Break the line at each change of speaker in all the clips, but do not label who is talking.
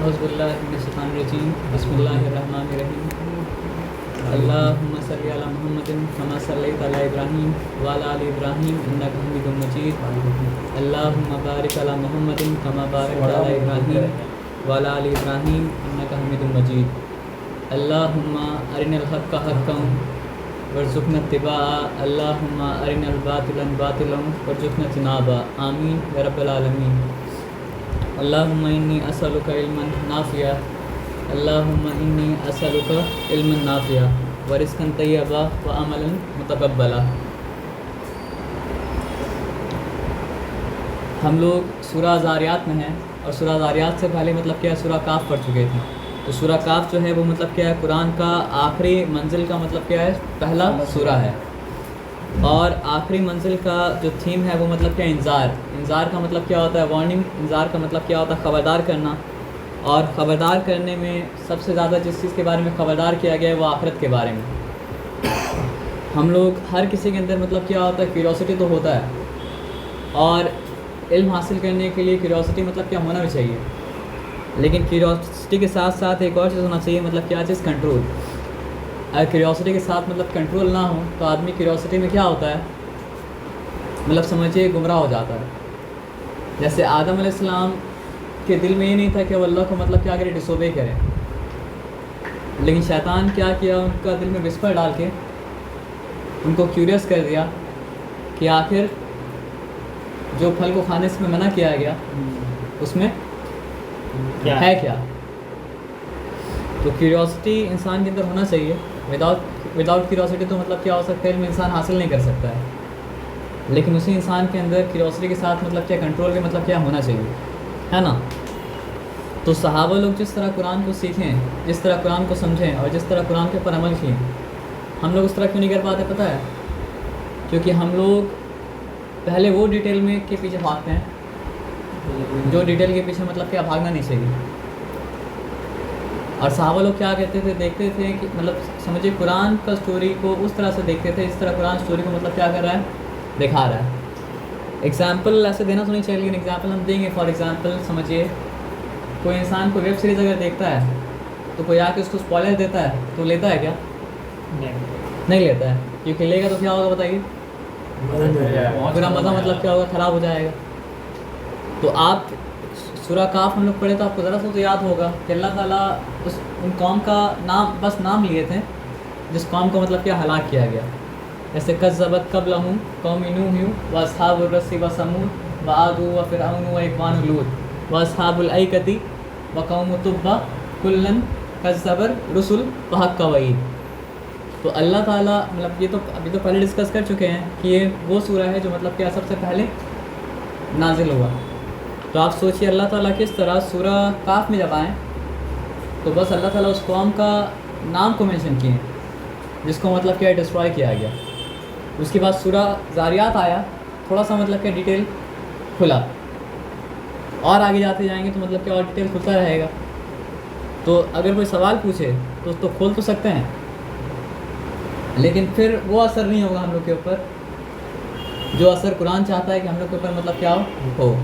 औज़ुबिल्लाहिमिनश्शैतानिर्रजीम बिस्मिल्लाहिर्रहमानिर्रहीम अल्लाहुम्मा सल्लि अला मुहम्मदिन कमा सल्लैता अला इब्राहीम व अला आलि इब्राहीम इन्नका हमीदुम मजीद अल्लाहुम्मा बारिक अला मुहम्मदिन कमा बारकता अला इब्राहीम व अला आलि इब्राहीम इन्नका हमीदुम मजीद अल्लाहुम्मा अरिनल हक्का हक्कन वर्ज़ुक़ना इत्तिबाअ अल्लाहुम्मा अरिनल बातिलन बातिलन वर्ज़ुक़ना इज्तनाबा आमीन या रब्बल आलमीन। अल्लाहुम्मा इन्नी असअलुका इल्मन नाफ़िया अल्लाहुम्मा इन्नी असअलुका इल्मन नाफ़िया व रिज़्क़न तय्यबा व अमलन मुतक़ब्बला। हम लोग सूरा ज़ारियात में हैं और सूरा ज़ारियात से पहले मतलब क्या है सूरा काफ़ पढ़ चुके थे। तो सूरा काफ़ जो है वो मतलब क्या है कुरान का आखिरी मंजिल का मतलब क्या है पहला सूरा है और आखिरी मंजिल का जो थीम है वो मतलब क्या इंज़ार का मतलब क्या होता है वार्निंग। इंज़ार का मतलब क्या होता है ख़बरदार करना और ख़बरदार करने में सबसे ज़्यादा जिस चीज़ के बारे में ख़बरदार किया गया है वो आखिरत के बारे में। हम लोग हर किसी के अंदर मतलब क्या होता है क्यूरियोसिटी तो होता है और इल्म हासिल करने के लिए क्यूरियोसिटी मतलब क्या होना भी चाहिए, लेकिन क्यूरियोसिटी के साथ साथ एक और चीज़ होना चाहिए मतलब क्या चीज़ कंट्रोल। अगर क्यूरियोसिटी के साथ मतलब कंट्रोल ना हो तो आदमी क्यूरियोसिटी में क्या होता है मतलब समझिए गुमराह हो जाता है। जैसे आदम अलैहिस्सलाम के दिल में ये नहीं था कि वो अल्लाह को मतलब क्या करे डिसोबे करे, लेकिन शैतान क्या किया उनका दिल में विस्पर डाल के उनको क्यूरियस कर दिया कि आखिर जो फल को खाने से मना किया गया उसमें क्या है क्या। तो क्यूरियोसिटी इंसान के अंदर होना चाहिए। विदाउट क्यूरियोसिटी तो मतलब क्या हो सकता है इल्म इंसान हासिल नहीं कर सकता है, लेकिन उसी इंसान के अंदर क्यूरियोसिटी के साथ मतलब क्या कंट्रोल के मतलब क्या होना चाहिए, है ना। तो सहाबा लोग जिस तरह कुरान को सीखें, जिस तरह कुरान को समझें और जिस तरह कुरान के ऊपर अमल किए, हम लोग उस तरह क्यों नहीं कर पाते पता है? क्योंकि हम लोग पहले वो डिटेल में के पीछे भागते हैं जो डिटेल के पीछे मतलब क्या भागना नहीं चाहिए। और सहाबा लोग क्या कहते थे, देखते थे कि मतलब समझिए कुरान का स्टोरी को उस तरह से देखते थे इस तरह कुरान स्टोरी को मतलब क्या कर रहा है दिखा रहा है। एग्जाम्पल ऐसे देना तो नहीं चाहिए, लेकिन एग्जाम्पल हम देंगे। फॉर एग्जाम्पल समझिए कोई इंसान कोई वेब सीरीज़ अगर देखता है तो कोई आके उसको स्पॉइलर देता है तो लेता है क्या? नहीं लेता है, क्योंकि लेगा तो क्या होगा बताइए, पूरा मज़ा मतलब क्या होगा ख़राब हो जाएगा। तो आप सूरा काफ़ हम लोग पढ़े तो आपको ज़रा सा तो याद होगा कि अल्लाह ताला उन कौम का नाम बस नाम लिए थे जिस कौम को मतलब क्या हलाक किया गया। जैसे कज़्ज़बत क़ब्लहुम कौम नूह व अस्हाबुर रस्स व समूद व आदू व फ़िरऔन व इख्वान लूत व अस्हाबुल ऐकति व कौम तुब्बा कुल्लन कज़्ज़बर रुसुल व हक़्क़ वईद। तो अल्लाह ताला मतलब ये तो अभी तो पहले डिस्कस कर चुके हैं कि ये वो सूरा है जो मतलब क्या सबसे पहले नाजिल हुआ। तो आप सोचिए अल्लाह ताला किस तरह सूरा काफ़ में जब आए तो बस अल्लाह ताला उस कौम का नाम को मेंशन किए जिसको मतलब क्या डिस्ट्रॉय किया गया। उसके बाद सूरा ज़ारियात आया, थोड़ा सा मतलब क्या डिटेल खुला और आगे जाते जाएंगे तो मतलब क्या और डिटेल खुलता रहेगा। तो अगर कोई सवाल पूछे तो खोल तो सकते हैं, लेकिन फिर वो असर नहीं होगा हम लोग के ऊपर जो असर कुरान चाहता है कि हम लोग के ऊपर मतलब क्या हो।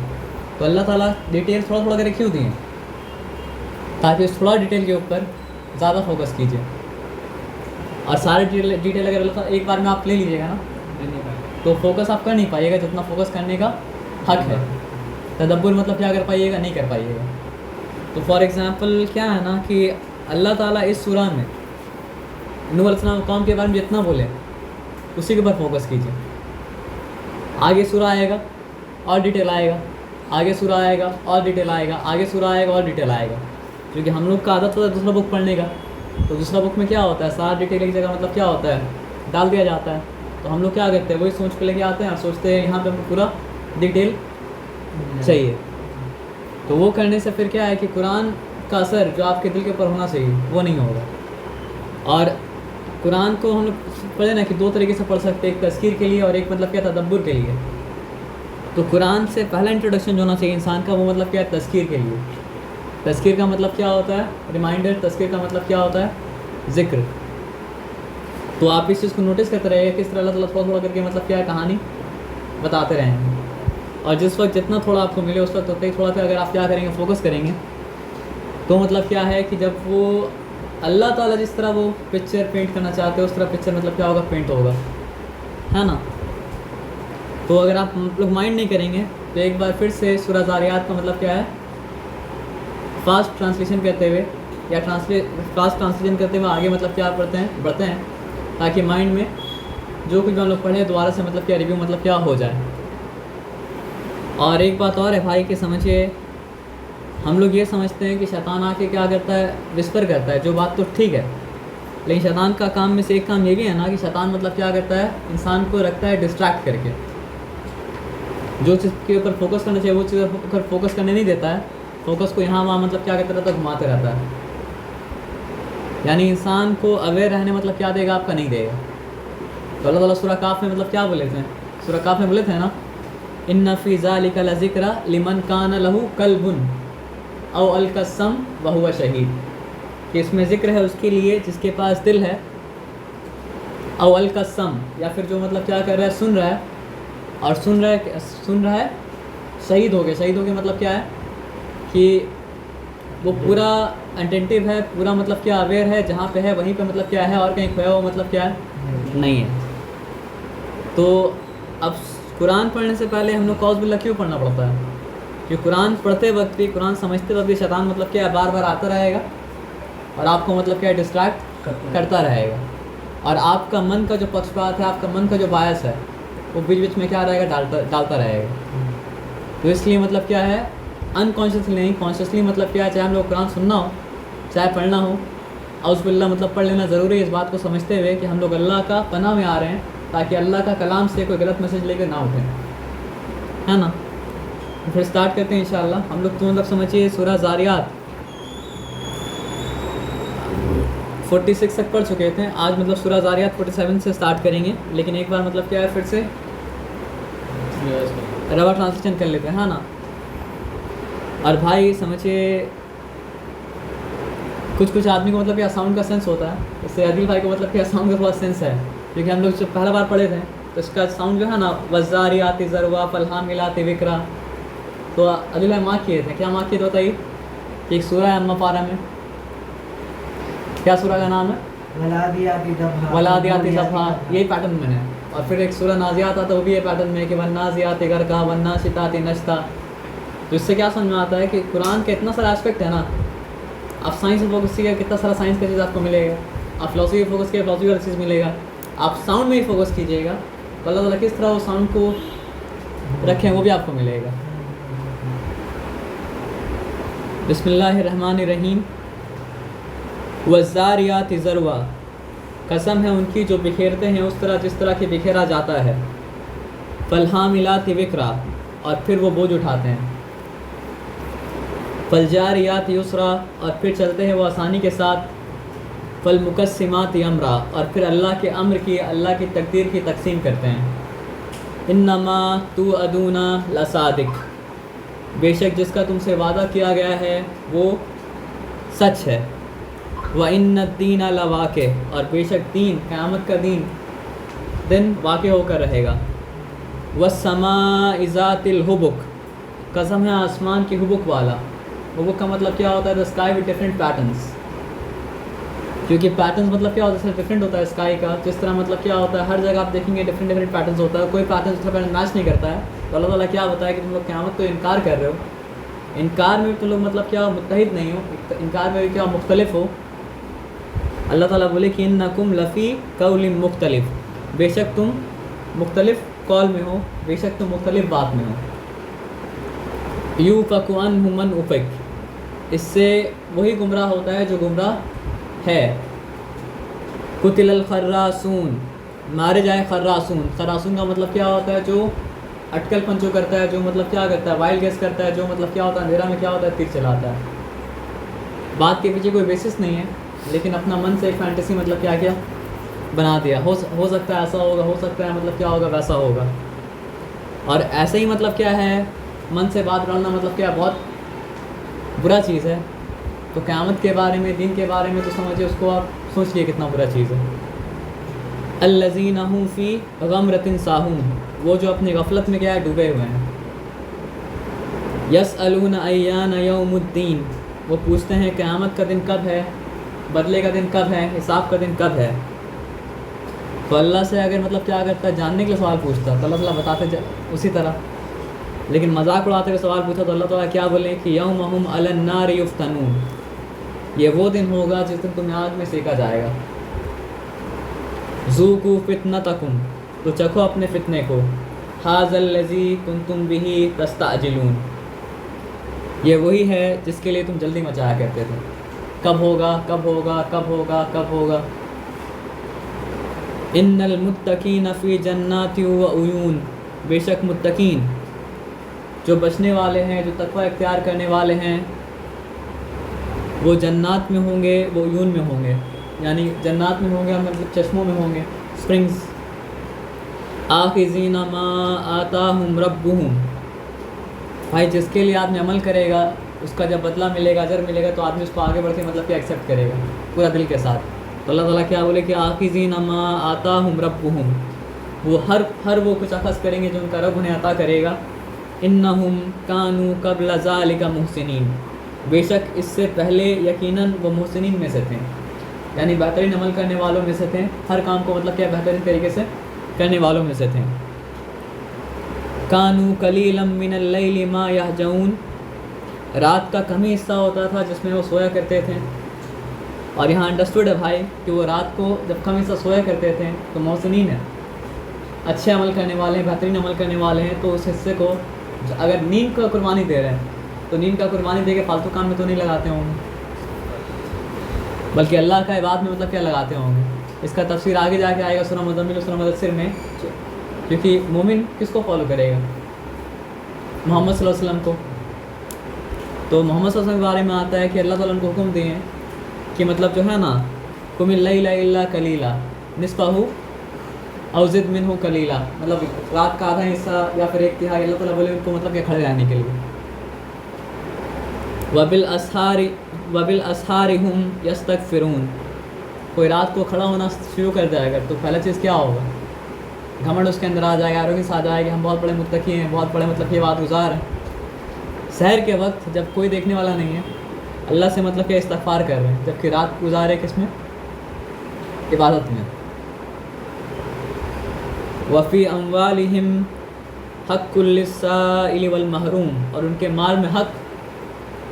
तो अल्लाह ताला डिटेल थोड़ा थोड़ा करके क्यों दिए, ताकि उस थोड़ा डिटेल के ऊपर ज़्यादा फोकस कीजिए। और सारे डिटेल अगर अल्लाह ताला एक बार में आप ले लीजिएगा ना तो फोकस आप कर नहीं पाइएगा जितना फोकस करने का हक है। तदब्बुर मतलब क्या कर पाइएगा, नहीं कर पाइएगा। तो फॉर एग्ज़ाम्पल क्या है ना कि अल्लाह ताला इस सूरा में नूह अलैहिस्सलाम कौम के बारे में जितना बोले उसी के ऊपर फोकस कीजिए। आगे सूरा आएगा और डिटेल आएगा, आगे सूरा आएगा और डिटेल आएगा, आगे सूरा आएगा और डिटेल आएगा। क्योंकि हम लोग का आदत होता है दूसरा बुक पढ़ने का, तो दूसरा बुक में क्या होता है सारा डिटेल एक जगह मतलब क्या होता है डाल दिया जाता है। तो हम लोग क्या करते हैं वही सोच के लेके आते हैं और सोचते हैं यहाँ पे हमको पूरा डिटेल चाहिए। तो वो करने से फिर क्या है कि कुरान का असर जो आपके दिल के ऊपर होना चाहिए वो नहीं होगा। और कुरान को हम लोग पढ़े ना कि दो तरीके से पढ़ सकते हैं, एक तज़कीर के लिए और एक मतलब क्या तदब्बुर के लिए। तो कुरान से पहला इंट्रोडक्शन जो होना चाहिए इंसान का वो मतलब क्या है तज़कीर के लिए। तज़कीर का मतलब क्या होता है रिमाइंडर, तज़कीर का मतलब क्या होता है ज़िक्र। तो आप इस चीज़ को नोटिस करते रहिए किस तरह अल्लाह ताला थोड़ा थोड़ा करके मतलब क्या है कहानी बताते रहेंगे। और जिस वक्त जितना थोड़ा आपको मिले उस वक्त उतना ही थोड़ा सा अगर आप क्या करेंगे फोकस करेंगे तो मतलब क्या है कि जब वो अल्लाह ताला जिस तरह वो पिक्चर पेंट करना चाहते हैं उस तरह पिक्चर मतलब क्या होगा, पेंट होगा, है ना। तो अगर आप लोग माइंड नहीं करेंगे तो एक बार फिर से सूरह ज़ारियात का मतलब क्या है, फास्ट ट्रांसलेशन करते हुए या फास्ट ट्रांसलेशन करते हुए आगे मतलब क्या बढ़ते हैं ताकि माइंड में जो कुछ भी हम लोग पढ़े दोबारा से मतलब क्या रिव्यू मतलब क्या हो जाए। और एक बात और है भाई कि समझिए, हम लोग ये समझते हैं कि शैतान आके क्या करता है, विस्पर करता है, जो बात तो ठीक है, लेकिन शैतान का काम में से एक काम ये भी है ना कि शैतान मतलब क्या करता है, इंसान को रखता है डिस्ट्रैक्ट करके, जो चीज़ के ऊपर फोकस करना चाहिए वो चीज़ पर फोकस करने नहीं देता है, फोकस को यहाँ वहाँ मतलब क्या करता रहता है, घुमाते रहता है। यानी इंसान को अवेयर रहने मतलब क्या देगा, आपका नहीं देगा। तो अल्लाह ताला सूरह काफ में मतलब क्या बोले थे, सूरह काफ में बोले थे ना, इन्ना फ़ी ज़ालिका लज़िक्रा लिमन कान लहू कल्बुन औ अलकसम व हुवा शहीद, कि इसमें ज़िक्र है उसके लिए जिसके पास दिल है, औ अलकसम या फिर जो मतलब क्या कर रहा है, सुन रहा है, और सुन रहा है शहीद हो गया मतलब क्या है कि वो पूरा अटेंटिव है, पूरा मतलब क्या अवेयर है, जहाँ पे है वहीं पे मतलब क्या है, और कहीं खोया हुआ मतलब क्या है नहीं है। तो अब कुरान पढ़ने से पहले हम लोग कौज़ बिल्लाह क्यों पढ़ना पड़ता है, कि कुरान पढ़ते वक्त भी, कुरान समझते वक्त भी शैतान मतलब क्या है बार बार आता रहेगा और आपको मतलब क्या डिस्ट्रैक्ट करता रहेगा, और आपका मन का जो पक्षपात है, आपका मन का जो बायस है वो बीच बीच में क्या रहेगा, डालता रहेगा। तो इसलिए मतलब क्या है, अनकॉन्शियसली नहीं कॉन्शियसली मतलब क्या है, चाहे हम लोग कुरान सुनना हो चाहे पढ़ना हो, औज़ बिल्लाह मतलब पढ़ लेना ज़रूरी है, इस बात को समझते हुए कि हम लोग अल्लाह का पनाह में आ रहे हैं, ताकि अल्लाह का कलाम से कोई गलत मैसेज लेकर ना उठें, है ना। तो फिर स्टार्ट करते हैं इंशाअल्लाह। हम लोग तो मतलब समझिए सूरह ज़ारियात 46 तक पढ़ चुके थे, आज मतलब सूरह ज़ारियात 47 से स्टार्ट करेंगे, लेकिन एक बार मतलब क्या है फिर से रवा ट्रांसलेशन कर लेते हैं, हाँ ना। और भाई समझिए, कुछ आदमी को मतलब क्या साउंड का सेंस होता है, इससे अदिल भाई को मतलब क्या साउंड का थोड़ा सेंस है, क्योंकि हम लोग जब पहला बार पढ़े थे तो इसका साउंड जो है ना, वज़ारियाति ज़रवा फ़लहामिलाति विक्रा, तो अदिल भाई मार्क किए थे, क्या मार्क किए थे बताइए, कि एक सूरह है अम्मा पारा में, क्या सूरह का नाम है, वलादियाति ज़बहा, यही पैटर्न में है। और फिर एक सूरह नाज़ियात आता है, वो भी ये पैटर्न में कि वन्नाज़ियाति गरक़ा वन्नाशिताति नश्ता। तो इससे क्या समझ में आता है कि कुरान का इतना सारा एस्पेक्ट है ना, आप साइंस में फोकस कीजिएगा कितना सारा साइंस का चीज़ आपको मिलेगा, आप फिलॉसफी में फोकस कीजिए फिलॉसफी वाला चीज़ मिलेगा, आप साउंड में ही फोकस कीजिएगा तो अल्लाह ताला किस तरह वो साउंड को रखें वो भी आपको मिलेगा। बिस्मिल्लाहिर्रहमानिर्रहीम। वज़ारियाति ज़रवा, कसम है उनकी जो बिखेरते हैं उस तरह जिस तरह के बिखेरा जाता है। फ़लहामिलाति विक्रा, और फिर वो बोझ उठाते हैं। फ़लजारियाति युसरा, और फिर चलते हैं वो आसानी के साथ। फ़लमुक़स्सिमाति अमरा, और फिर अल्लाह के अम्र की, अल्लाह की तकदीर की तकसीम करते हैं। इन्नमा तुअदूना लसादिक, बेशक जिसका तुमसे वादा किया गया है वो सच है। व इन्नद्दीन लवाक़े, और बेशक दीन, क़यामत का दिन वाक़े होकर रहेगा। वस्समाइ ज़ातिल हुबुक, कसम है आसमान की हुबुक वाला। हुबुक का मतलब क्या होता है, the sky with different patterns, क्योंकि पैटर्न्स मतलब क्या होता है, डिफरेंट होता है स्काई का। जिस तरह मतलब क्या होता है, हर जगह आप देखेंगे डिफरेंट पैटर्न्स होता है, कोई पैटर्न दूसरा पैटर्न मैच नहीं करता है। तो अल्लाह ताला क्या बताया कि तुम लोग क़यामत को इनकार कर रहे हो, इनकार में तुम लोग मतलब क्या मुत्तहिद नहीं हो, इनकार में भी क्या मुख्तलिफ हो। अल्लाह ताला बोले कि इन्नकुम लफ़ी कौलिन मुख्तलिफ, बेशक तुम मुख्तलिफ कौल में हो, बेशक तुम मुख्तलिफ बात में हो। यूफ़कु अन्हु मन उफ़िक, इससे वही गुमराह होता है जो गुमराह है। कुतिलल खर्रासून, मारे जाए खर्रासून। खर्रासून का मतलब क्या होता है, जो अटकलपन जो करता है, जो मतलब क्या करता है, वाइल्ड गेस करता है, जो मतलब क्या होता है, अंधेरा में क्या होता है, तीर चलाता है। बात के पीछे कोई बेसिस नहीं है, लेकिन अपना मन से एक फैंटेसी मतलब क्या किया, बना दिया। हो सकता है ऐसा होगा, हो सकता है मतलब क्या होगा, वैसा होगा। और ऐसे ही मतलब क्या है, मन से बात बनाना मतलब क्या बहुत बुरा चीज़ है। तो क़यामत के बारे में, दिन के बारे में तो समझिए, उसको आप सोचिए कितना बुरा चीज़ है। अल्लज़ीना हुम फ़ी गमरतिन साहून, वो जो अपनी गफलत में क्या है, डूबे हुए हैं। यसअलूना अय्याना यौमुद्दीन, वो पूछते हैं क़यामत का दिन कब है, बदले का दिन कब है, हिसाब का दिन कब है। तो अल्लाह से अगर मतलब क्या करता है, जानने के लिए सवाल पूछता तो अल्लाह ताला बताते उसी तरह। लेकिन मजाक उड़ाते हुए सवाल पूछा तो अल्लाह ताला क्या बोले कि यौमहुम अलन नारि युफ्तनून, ये वो दिन होगा जिस दिन तुम्हें आग में सेका जाएगा। ज़ूक़ू फ़ितनतकुम, तो चखो अपने फ़ितने को। हाज़ल लज़ी कुंतुम बिही तस्तअजिलून, ये वही है जिसके लिए तुम जल्दी मचाया करते थे। कब होगा, कब होगा, कब होगा, कब होगा। इन्नल मुत्तकीन फ़ी जन्नाति व उयून, बेशक मुत्तकीन जो बचने वाले हैं, जो तक़वा इख्तियार करने वाले हैं, वो जन्नात में होंगे, वो उयून में होंगे। यानी जन्नात में होंगे मतलब चश्मों में होंगे, स्प्रिंग्स। आखिज़ीना मा आताहुम रब्बुहुम, भाई जिसके लिए आदमी अमल करेगा उसका जब बदला मिलेगा, अजर मिलेगा, तो आदमी उसको आगे बढ़ के मतलब कि एक्सेप्ट करेगा पूरा दिल के साथ। तो अल्लाह ताला क्या बोले कि आखिज़ीना मा आताहुम रब्बुहुम, वो हर वो कुछ अखज़ करेंगे जो उनका रब उन्हें अता करेगा। इन्नहुम कानू क़ब्ल ज़ालिका मुहसिनीन, बेशक इससे पहले यकीनन वो मुहसिनीन में से थे, यानी बेहतरीन अमल करने वालों में से थे, हर काम को मतलब क्या बेहतरीन तरीके से करने वालों में से थे। कानू कलीलम मिनल लैली मा यहजऊन, रात का कम ही हिस्सा होता था जिसमें वो सोया करते थे। और यहाँ अंडरस्टूड है भाई कि वो रात को जब कम हिस्सा सोया करते थे तो मोहसिनीन है, अच्छे अमल करने वाले हैं, बेहतरीन अमल करने वाले हैं। तो उस हिस्से को अगर नींद का कुर्बानी दे रहे हैं तो नींद का कुर्बानी दे के फालतू काम में तो नहीं लगाते होंगे, बल्कि अल्लाह का इबादत में मतलब क्या लगाते होंगे। इसका तफसीर आगे जाके आएगा सूरह मुज़म्मिल, सूरह मुदस्सिर में, क्योंकि मोमिन किसको फॉलो करेगा, मोहम्मद सल्लल्लाहु अलैहि वसल्लम को। तो मोहम्मद सल्लल्लाहु अलैहि वसल्लम के बारे में आता है कि अल्लाह ताला उनको हुक्म दिए कि मतलब जो है ना, कुमिल लैला इल्ला कलीला निस्फहु औ ज़िद मिन्हु कलीला, मतलब रात का आधा हिस्सा या फिर एक तिहाई अल्लाह ताला बोले उनको मतलब क्या खड़े रहने के लिए। वबिल असहारि हुम यस्तगफिरून, कोई रात को खड़ा होना शुरू कर जाएगा तो पहला चीज़ क्या होगा, घमंड उसके अंदर आ जाएगा, एरोगेंस आ जाएगी, हम बहुत बड़े मुत्तकी हैं, बहुत बड़े मतलब ये बात गुजार हैं। सहर के वक्त जब कोई देखने वाला नहीं है, अल्लाह से मतलब क्या इस्तग़फ़ार कर रहे हैं, जबकि रात गुजारे किसमें, इबादत में। वफ़ी अम्वालिहिम हक़्क़ुल लिस्साइल वल महरूम, और उनके माल में हक़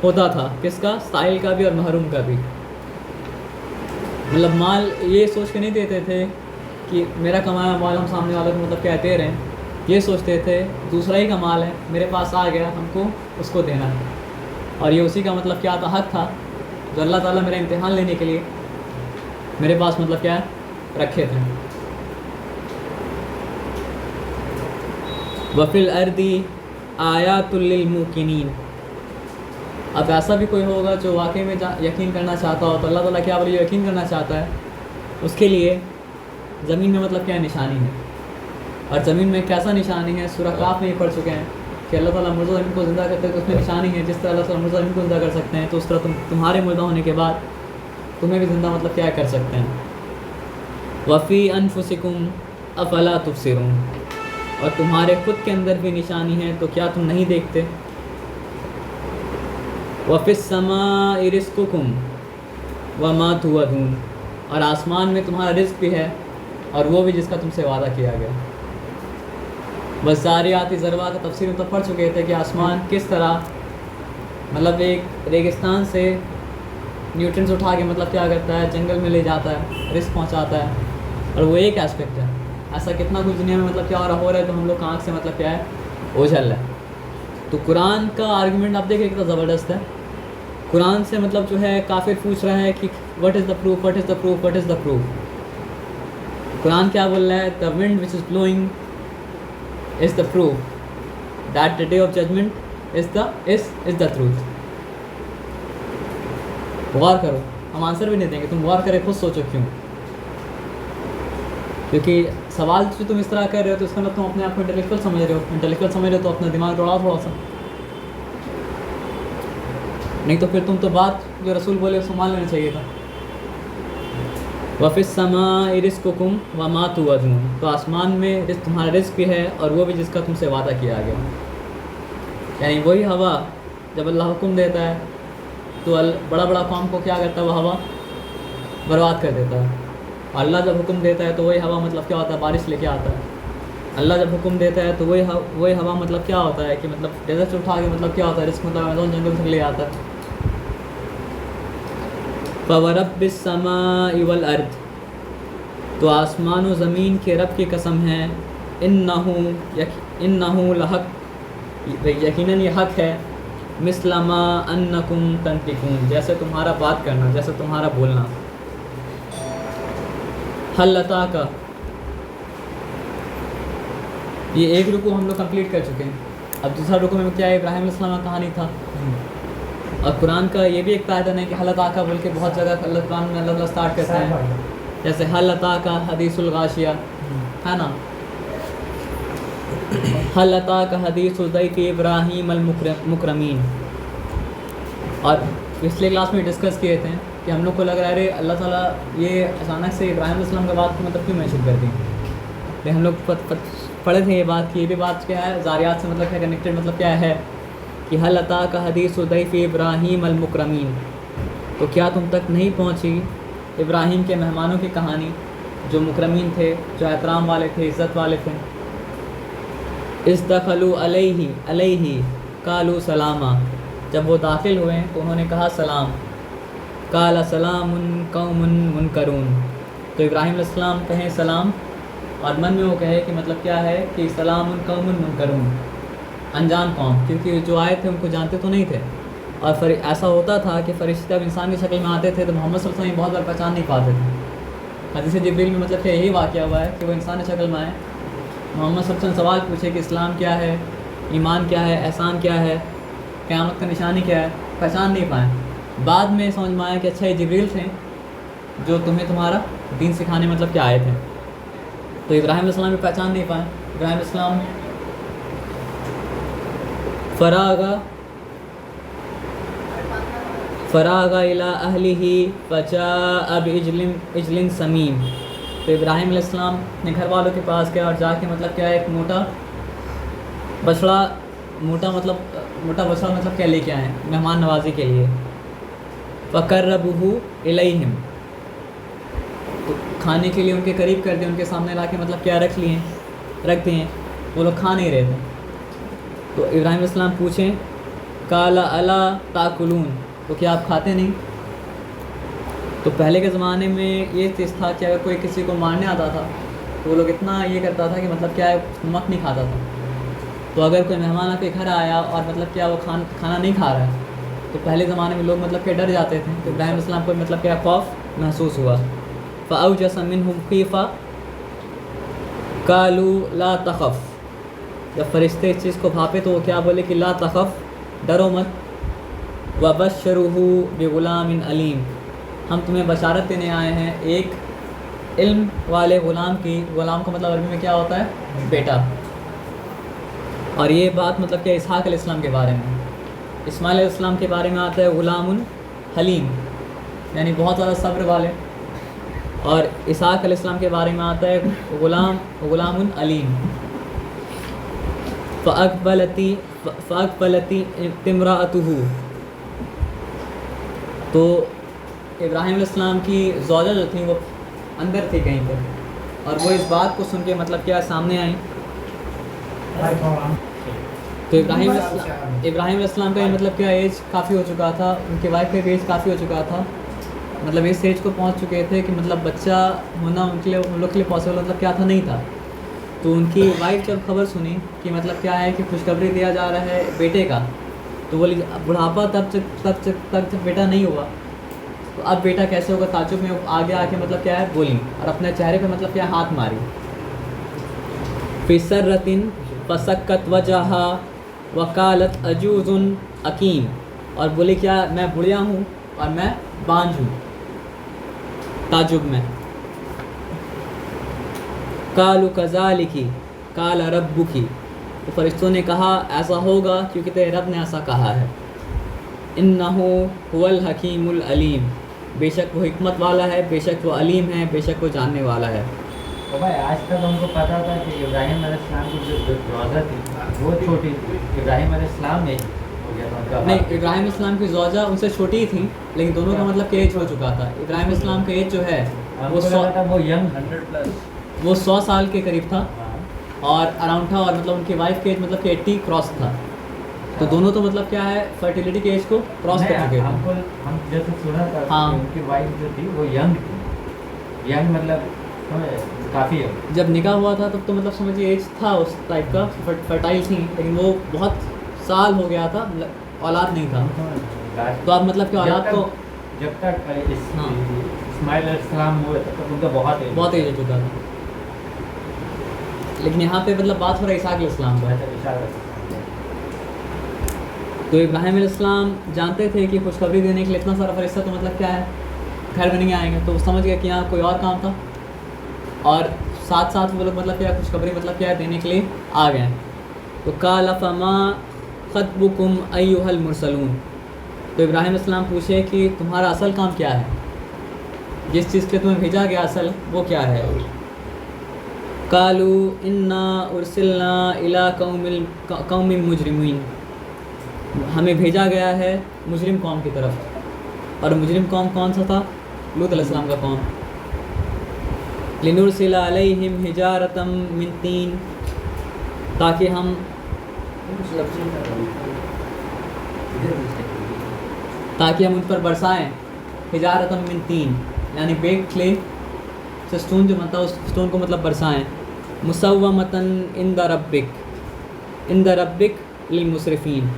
होता था किसका, साइल का भी और महरूम का भी। मतलब माल ये सोच के नहीं देते थे कि मेरा कमाया माल हम सामने वालों को मतलब क्या दे रहे हैं, ये सोचते थे दूसरा ही का माल है, मेरे पास आ गया, हमको उसको देना है। और ये उसी का मतलब क्या था, हक़ था जो अल्लाह ताला मेरा इम्तिहान लेने के लिए मेरे पास मतलब क्या रखे थे। वफ़िल अर्दी आयातुल लिल मूक़िनीन, अब ऐसा भी कोई होगा जो वाकई में यकीन करना चाहता हो, तो अल्लाह ताला क्या बोले, यकीन करना चाहता है उसके लिए ज़मीन में मतलब क्या निशानी है। और ज़मीन में कैसा निशानी है, सूरह काफ में ही पढ़ चुके हैं कि अल्लाह ताला मुर्दा ज़मीन को ज़िंदा करते हैं तो उसमें निशानी है। जिस तरह अल्लाह ताला मुर्दा ज़मीन को ज़िंदा कर सकते हैं, तो उस तरह तुम्हारे मुर्दा होने के बाद तुम्हें भी ज़िंदा मतलब क्या कर सकते हैं। वफ़ी अनफुसिकुम अफ़ला तुबसिरून, और तुम्हारे खुद के अंदर भी निशानी है, तो क्या तुम नहीं देखते। वफ़िस समाइ रिज़्क़ुकुम वमा तुअदून, और आसमान में तुम्हारा रिज़्क़ भी है और वो भी जिसका तुमसे वादा किया गया। वज़्ज़ारियाति ज़रवा का तफसीर में तो पढ़ चुके थे कि आसमान किस तरह मतलब एक रेगिस्तान से न्यूट्रिएंट्स उठा के मतलब क्या करता है, जंगल में ले जाता है, रिस्क पहुंचाता है। और वो एक एस्पेक्ट है, ऐसा कितना कुछ दुनिया में मतलब क्या हो रहा है तो हम लोग का आँख से मतलब क्या है, ओझल है। तो कुरान का आर्गुमेंट आप देखिए कितना ज़बरदस्त है। कुरान से मतलब जो है काफिर पूछ रहा है कि what is the proof, what is the proof, what is the proof. Quran क्या बोल रहा है, the wind which is blowing is the proof that the day of judgement is the truth. गौर करो, हम आंसर भी नहीं देंगे, तुम गौर करे, खुद सोचो क्यों। क्योंकि सवाल जो तुम इस तरह कर रहे हो तो इसका मतलब तुम अपने आप को इंटेलेक्चुअल समझ रहे हो। इंटेलेक्चुअल समझ रहे हो तो अपना दिमाग दौड़ाओ थोड़ा सा, नहीं तो फिर तुम तो बात जो रसूल बोले उसको मान लेना चाहिए था। वफ़िस समाइ रिज़्क़ुकुम वमा तुअदून, तो आसमान में तुम्हारा रिज़्क़ भी है और वो भी जिसका तुमसे वादा किया गया। यानी वही हवा जब अल्लाह हुक्म देता है तो बड़ा बड़ा कौम को क्या करता है, वो हवा बर्बाद कर देता है। अल्लाह जब हुक्म देता है तो वही हवा मतलब क्या होता है, बारिश लेके आता है। अल्लाह जब हुक्म देता है तो वही हवा मतलब क्या होता है कि मतलब डेजर्ट से उठा के मतलब क्या होता है, रिस्क मतलब अमेज़न जंगल से ले आता है। फ़वरब्बिस समाई वल अर्द, तो आसमान व ज़मीन के रब की कसम है, इन्नहु लहक, यकीनन ये हक़ है, मिस्लमा अन्नकुम तंतिकून, जैसे तुम्हारा बात करना, जैसे तुम्हारा बोलना। हल लता का ये एक रुकू हम लोग कंप्लीट कर चुके हैं। अब दूसरा रुकू में क्या है, इब्राहिम अलैहिस्सलाम का कहानी था। और कुरान का ये भी एक पैटर्न है कि हल लता का बोल के बहुत जगह अल्लाह कुरान में अल्लाह स्टार्ट करते हैं, जैसे हल लता का हदीसुल गाशिया है ना, हल लता का हदीसुल दैफ इब्राहीम अल मुकरमीन। और पिछले क्लास में डिस्कस किए थे कि हम लोग को लग रहा है अरे अल्लाह ताला ये अचानक से इब्राहिम अलैहिस्सलाम के बात को मतलब क्यों मेंशन कर दी। लेकिन हम लोग पढ़े थे ये बात कि ये भी बात क्या है, ज़ारियात से मतलब क्या कनेक्टेड मतलब क्या है कि हल अता का हदीस दैफ इब्राहीम अल मुकरमीन, तो क्या तुम तक नहीं पहुँची इब्राहीम के मेहमानों की कहानी जो मुकरमीन थे, जो एहतराम वाले थे, इज़्ज़त वाले थे। इस दखलू अलैहि कालू सलामा, जब वो दाखिल हुए तो उन्होंने कहा सलाम। काला सलामुन कौमुन मुनकरून, तो इब्राहीम अलैहिस्सलाम कहें सलाम, और मन में वो कहे कि मतलब क्या है कि सलामुन कौमुन मुनकरून, अनजान कौम, क्योंकि जो आए थे उनको जानते तो नहीं थे। और ऐसा होता था कि फरिश्ते अब इंसान की शक्ल में आते थे तो मोहम्मद सल्लल्लाहु अलैहि वसल्लम बहुत बार पहचान नहीं पाते थे। हदीस जिब्रील में मतलब क्या यही वाक़या हुआ है कि वो इंसान की शक्ल में आए, मोहम्मद सल्लल्लाहु अलैहि वसल्लम सवाल पूछे कि इस्लाम क्या है, ईमान क्या है, एहसान क्या है, क़यामत का निशानी क्या है, पहचान नहीं पाए। बाद में समझ में आया कि अच्छा ये जिब्रील थे जो तुम्हें तुम्हारा दीन सिखाने मतलब क्या आए थे। तो इब्राहीम अलैहिस्सलाम भी पहचान नहीं पाए। इब्राहीम अलैहिस्सलाम फ़रागा इला अहलिही फ़जाअ बिइजलिन समीम, तो इब्राहीम अलैहिस्सलाम अपने घर वालों के पास गया और जाके मतलब क्या एक मोटा बछड़ा मतलब क्या लेके आए मेहमान नवाजी के लिए। फ़क़र्रबूहु इलैहिम, तो खाने के लिए उनके करीब कर दिए, उनके सामने ला के मतलब क्या रख दिए। वो लोग खा नहीं रहे थे। तो इब्राहीम अलैहिस्सलाम पूछें काला अला ताकुलून, तो क्या आप खाते नहीं। तो पहले के ज़माने में ये चीज़ था कि अगर कोई किसी को मारने आता था तो वो लोग इतना ये करता था कि मतलब क्या है नमक नहीं खाता था। तो अगर कोई मेहमान आपके घर आया और मतलब क्या वो खाना नहीं खा रहा है तो पहले ज़माने में लोग मतलब क्या डर जाते थे। तो इब्राहीम अलैहिस्सलाम को मतलब क्या खौफ महसूस हुआ। फ़अौजस मिनहुम ख़ीफ़ा क़ालू ला तख़फ़, जब फरिश्ते इस चीज़ को भापे तो वो क्या बोले कि ला तख़फ़, डरो मत। वबश्शरूहु बिग़ुलामिन अलीम, हम तुम्हें बशारत देने आए हैं एक इल्म वाले ग़ुलाम की। ग़ुलाम का मतलब अरबी में क्या होता है, बेटा। और ये बात मतलब क्या इसहाक़ अलैहिस्सलाम के बारे में, इस्माइल अलैहिस्सलाम के बारे में आता है ग़ुलामुन हलीम, यानी बहुत ज़्यादा सब्र वाले। और इसहाक़ अलैहिस्सलाम के बारे में आता है ग़ुलामुन अलीम। फ़अक़बलती इम्राअतुहु, तो इब्राहीम अलैहिस्सलाम की ज़ौजा जो थी वो अंदर थी कहीं पर, और वो इस बात को सुन के मतलब क्या सामने आई। तो इब्राहीम अलैहिस्सलाम का मतलब क्या एज काफ़ी हो चुका था, उनके वाइफ का एज काफ़ी हो चुका था, मतलब इस एज को पहुंच चुके थे कि मतलब बच्चा होना उनके लिए उन लोग के लिए पॉसिबल मतलब क्या था, नहीं था। तो उनकी वाइफ जब खबर सुनी कि मतलब क्या है कि खुशखबरी दिया जा रहा है बेटे का, तो बोली बुढ़ापा तब बेटा नहीं हुआ तो अब बेटा कैसे होगा। ताजुब में आगे आके मतलब क्या है बोली और अपने चेहरे पे मतलब क्या हाथ मारी। फ़िसर्रतिन फ़सक्कत वजहा वकालत अजूज़ुन अकीम, और बोली क्या मैं बुढ़िया हूँ और मैं बांझ हूँ। ताजुब में कालू कज़ालिकी काल रब्बुकी, तो फरिश्तों ने कहा ऐसा होगा क्योंकि तेरे रब ने ऐसा कहा है। इन्नहु हुवल हकीमुल अलीम, बेशक वो हिकमत वाला है, बेशक वो अलीम है, बेशक वो जानने वाला है।
तो भाई आज तक हमको पता था कि इब्राहीम अलैहिस्सलाम की जो रौज़ा थी वो छोटी थी, इब्राहीम अलैहिस्सलाम ने गया था उनका
नहीं,
बाप।
इब्राहिम इस्लाम की ज़ौजा उनसे छोटी ही थी, लेकिन दोनों का मतलब कि एज हो चुका था। इब्राहिम इस्लाम का एज जो है
हमको लगा था वो यंग 100+।
वो 100 साल के करीब था
हाँ।
और अराउंड था, और मतलब उनकी वाइफ के एज मतलब कि 80 क्रॉस था। तो दोनों तो मतलब क्या है फर्टिलिटी के एज को क्रॉस कर चुके थे।
हमको हम जैसे सुना था
हाँ।
कि उनकी वाइफ जो थी वो यंग थी। यंग मतलब काफ़ी है।
जब निकाह हुआ था तब तो मतलब समझिए एज था उस टाइप का, फर्टाइल थी, लेकिन वो बहुत साल हो गया था, औलाद नहीं था। तो आप मतलब कि औलाद तो
जब तक
हाँ।
इस्माइल अलैहिस्सलाम हुए तब तक उनका बहुत
एज हो चुका था। लेकिन यहाँ पे मतलब बात हो रहा है इसहाक अलैहिस्सलाम का। तो इब्राहिम अलैहिस्सलाम जानते थे कि खुशखबरी देने के लिए इतना सारा फरिश्ता तो मतलब क्या है घर में नहीं आएंगे, तो वो समझ गया कि यहाँ कोई और काम था, और साथ साथ वो लोग मतलब क्या खुशखबरी मतलब क्या देने के लिए आ गए। तो काला फमा खतबुकुम अय्युहल मुरसलून, तो इब्राहिम अलैहिस्सलाम पूछे कि तुम्हारा असल काम क्या है, जिस चीज़ के तुम्हें भेजा गया असल वो क्या है। कालू इन्ना उर्सिलना इला कौमिल मुजरिमीन, हमें भेजा गया है मुजरिम कौम की तरफ। और मुजरिम कौम कौन सा था? लूत अलैहिस्सलाम का कौम। लिनुरसिला अलैहिम हिजारतम मिन तीन, ताकि हम उन पर बरसाएं हिजारतम मिन तीन, यानी बेक क्ले से स्टोन जो बनता है उस स्टोन को मतलब बरसाएं। मुसव्वमतन इंद रब्बिक लिलमुसरिफीन,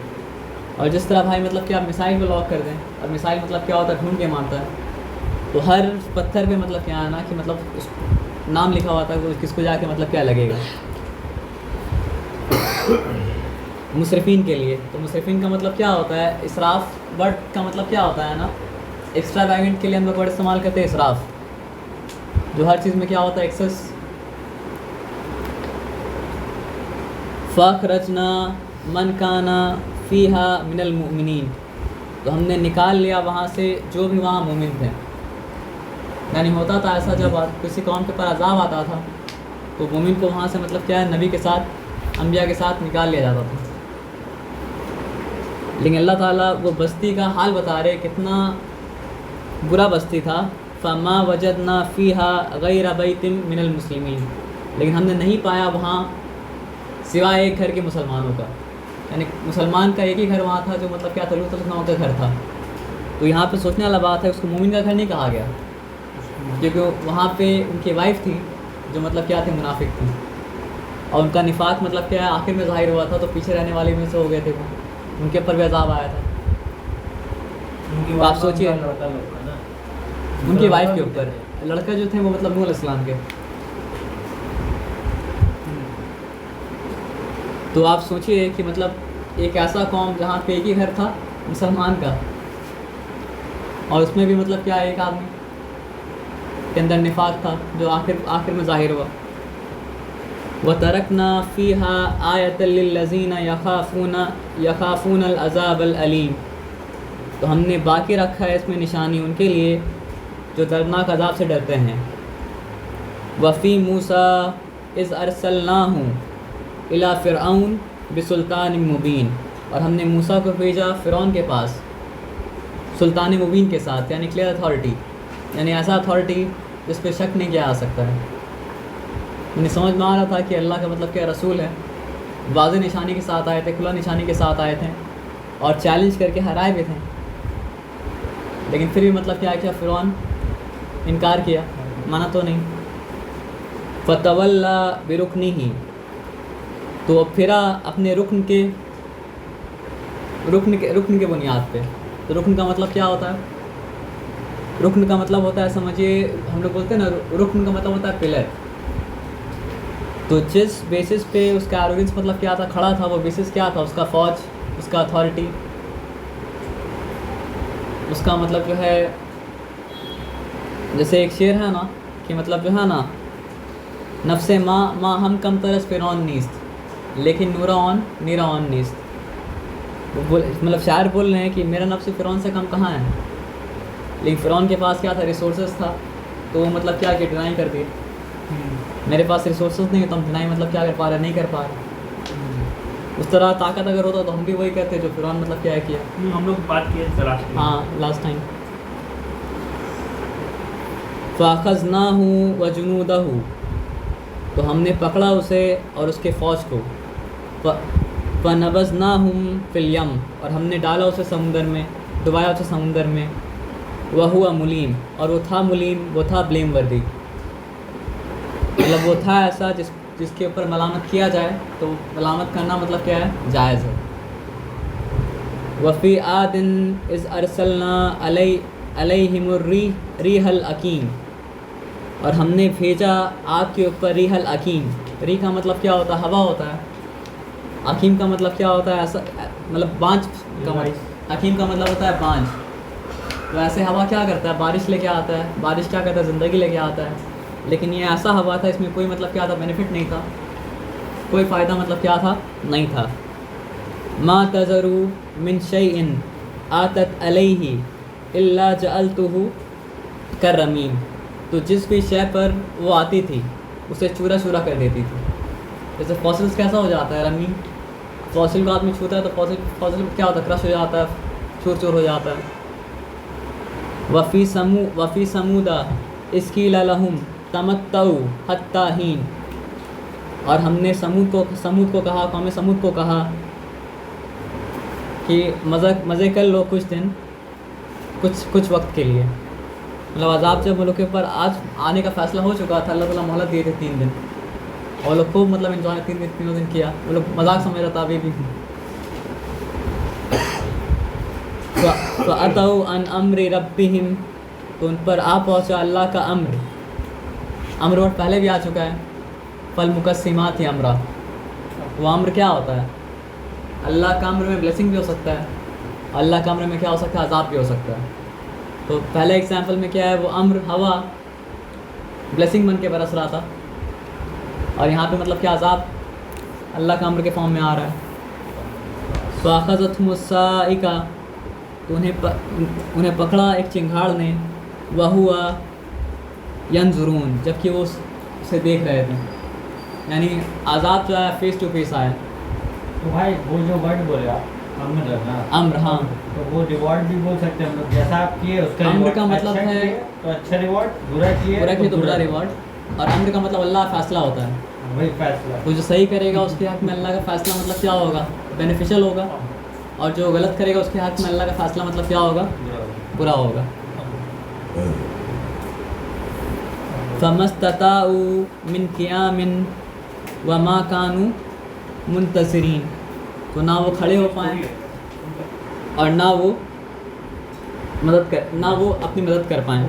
और जिस तरह भाई मतलब कि आप मिसाइल को लॉक कर दें, और मिसाइल मतलब क्या होता है ढूंढ के मारता है, तो हर पत्थर पे मतलब क्या है ना कि मतलब उस नाम लिखा हुआ था कि किसको जाके मतलब क्या लगेगा मुसरिफीन के लिए। तो मुसरिफीन का मतलब क्या होता है? इसराफ वर्ड का मतलब क्या होता है ना, एक्स्ट्रावैगेंट के लिए हम लोग वर्ड इस्तेमाल करते हैं इसराफ, जो हर चीज़ में क्या होता है एक्सेस। फ़ाखरजना मन काना फ़ीहा मिनल मुमिनीन, तो हमने निकाल लिया वहाँ से जो भी वहाँ मोमिन थे। यानी होता था ऐसा जब किसी कौम के पर अज़ाब आता था तो मोमिन को वहाँ से मतलब क्या है नबी के साथ अंबिया के साथ निकाल लिया जाता था। लेकिन अल्लाह ताला वो बस्ती का हाल बता रहे कितना बुरा बस्ती था। फ़मा वजदना फ़ीहा गैर बैतिन मिनल मुस्लिमीन, लेकिन हमने नहीं पाया वहाँ सिवाय एक घर के मुसलमानों का, यानी मुसलमान का एक ही घर वहाँ था जो मतलब क्या था लूत अलैहिस्सलाम का घर था। तो यहाँ पे सोचने वाला बात है उसको मोमिन का घर नहीं कहा गया, क्योंकि वहाँ पे उनकी वाइफ थी जो मतलब क्या थी मुनाफिक थी, और उनका निफाक मतलब क्या आखिर में ज़ाहिर हुआ था, तो पीछे रहने वाले में से हो गए थे वो, उनके ऊपर भी अज़ाब आया था।
उनकी
आप सोचिए
लड़का लोग था ना,
उनकी वाइफ के ऊपर लड़का जो थे वो मतलब नूह अलैहिस्सलाम के। तो आप सोचिए कि मतलब एक ऐसा कौम जहाँ पे एक ही घर था मुसलमान का, और उसमें भी मतलब क्या एक आदमी के अंदर निफाक था जो आखिर में ज़ाहिर हुआ। व तरकना फ़ीहा आयतल लिल्लज़ीना यख़ाफ़ून अल-अज़ाब अल-अलीम, तो हमने बाकी रखा है इसमें निशानी उनके लिए जो दर्दनाक अज़ाब से डरते हैं। वफ़ी मूसा इज़ अरसलनाहु इला फ़िरऔन बिसुल्तान मुबीन, और हमने मूसा को भेजा फ़िरौन के पास सुल्तान मुबीन के साथ, यानी क्लियर अथॉरिटी, यानी ऐसा अथॉरिटी जिस पे शक नहीं किया जा सकता है। उन्हें समझ में आ रहा था कि अल्लाह का मतलब क्या रसूल है, वाज़ेह निशानी के साथ आए थे, खुला निशानी के साथ आए थे, और चैलेंज करके हराए भी थे। लेकिन फिर भी मतलब क्या किया फ़िरौन, इनकार किया, माना तो नहीं। फ़तवल्ला बिरुकनिही, तो फिरा अपने रुकन के बुनियाद पे। तो रुकन का मतलब क्या होता है? रुकन का मतलब होता है, समझिए हम लोग बोलते हैं ना, रुकन का मतलब होता है पिलर। तो जिस बेसिस पे उसका एरोगेंस मतलब क्या था खड़ा था, वो बेसिस क्या था? उसका फ़ौज, उसका अथॉरिटी, उसका मतलब जो है, जैसे एक शेर है ना कि मतलब जो है ना, नफ्से माँ हम कम तरस फ़िरौन नीस्त लेकिन नीरा ऑन नीस्त। वो मतलब शायर बोल रहे हैं कि मेरा नफ्स फ़िरौन से कम कहाँ है, लेकिन फ़िरौन के पास क्या था? रिसोर्सेज था, तो वो मतलब क्या कि डिनाई कर दिए। मेरे पास रिसोर्सेज नहीं है तो हम डिनाई मतलब क्या कर पा रहे, नहीं कर पा रहे। उस तरह ताकत अगर होता तो हम भी वही कहते जो फिरौन मतलब क्या है किया।
हम लोग बात किए थे लास्ट में।
हाँ लास्ट टाइम। फ़ाख़ज़नाहु व जुनूदहु, तो हमने पकड़ा उसे और उसके फ़ौज को। फ़नबज़नाहुम फ़िल यम, और हमने डाला उसे समुंदर में, डुबाया उसे समुंदर में। वह हुआ मुलीम, और वो था मुलीम, वो था ब्लेम वर्दी, मतलब वो था ऐसा जिसके ऊपर मलामत किया जाए तो मलामत करना मतलब क्या है, जायज़ है। वफ़ी आदिन इज़ अरसलना अलैहिमुर रीहल अकीम, और हमने भेजा आग के ऊपर रीहल अकीम। री का मतलब क्या होता है, हवा होता है। अकीम का मतलब क्या होता है, ऐसा मतलब बांझ का मतलब। अकीम का मतलब होता है बांझ। तो ऐसे हवा क्या करता है, बारिश लेके आता है। बारिश क्या करता है, ज़िंदगी लेके आता है। लेकिन ये ऐसा हवा था, इसमें कोई मतलब क्या था, बेनिफिट नहीं था, कोई फ़ायदा मतलब क्या था, नहीं था। मा तज़रू मिन शैइन आतत अलैहि इल्ला जअलतुहु करमीम, तो जिस भी शय पर वो आती थी उसे चूरा चूरा कर देती थी। जैसे फॉसिल्स कैसा हो जाता है, रमीम। फॉसिल को आदमी छूता है तो फॉसिल क्या होता है, क्रश हो जाता है, चूर चूर हो जाता है। वफ़ी समूदा इसकील लहुम तमत्तऊ हत्ता हीन, और हमने समूद को कहा, कौम समूद को कहा कि मज़े कर लो कुछ दिन, कुछ वक्त के लिए। मतलब अज़ाब जब वो लोग के ऊपर आज आने का फ़ैसला हो चुका था, अल्लाह ताला मोहलत दिए थे 3 दिन, और लोग खूब मतलब इन्जॉय तीनों दिन किया। वो लोग मजाक समझ रहा था अभी भी। तो अतऊ अन अम्र रब्बिहिम, तो उन पर आ पहुँचा अल्लाह का अम्र। अम्र वर्ड पहले भी आ चुका है, फल मुकस्सिमात ही अमरा। वो अम्र क्या होता है, अल्लाह का अम्र में ब्लेसिंग भी हो सकता है, अल्लाह का अम्र में क्या हो सकता है, अज़ाब भी हो सकता है। तो पहले एग्जाम्पल में क्या है, वो अम्र हवा ब्लेसिंग बन के बरस रहा था, और यहाँ पे मतलब क्या, अज़ाब अल्लाह का अम्र के फॉर्म में आ रहा है। फ़ाख़ज़तहुमुस्साइका, तो उन्हें पकड़ा एक चिंगाड़ ने। वह हुआ यंजुरून, जबकि वो उसे देख रहे थे, यानी अज़ाब जो है फेस टू फेस आया।
तो भाई वो जो वर्ड बोले आप, अम्र ना,
अम्र, हाँ,
तो वो रिवॉर्ड भी बोल सकते हैं हम लोग, जैसा आप किए उसका
अम्र
रिवॉर्ड
का मतलब
अच्छा
है
किए तो अच्छा रिवॉर्ड, बुरा किए
तो बुरा रिवॉर्ड। और अम्र का मतलब अल्लाह का फैसला होता है।
वही फैसला।
तो जो सही करेगा उसके हक़ में अल्लाह का फ़ैसला मतलब क्या होगा, बेनिफिशियल होगा, और जो गलत करेगा उसके हक़ में अल्लाह का फ़ैसला मतलब क्या होगा, बुरा होगा। फ़मस्तताऊ मिन क़ियामिन व मा कानू मुंतज़िरीन, तो ना वो खड़े हो पाए और ना वो अपनी मदद कर पाएँ।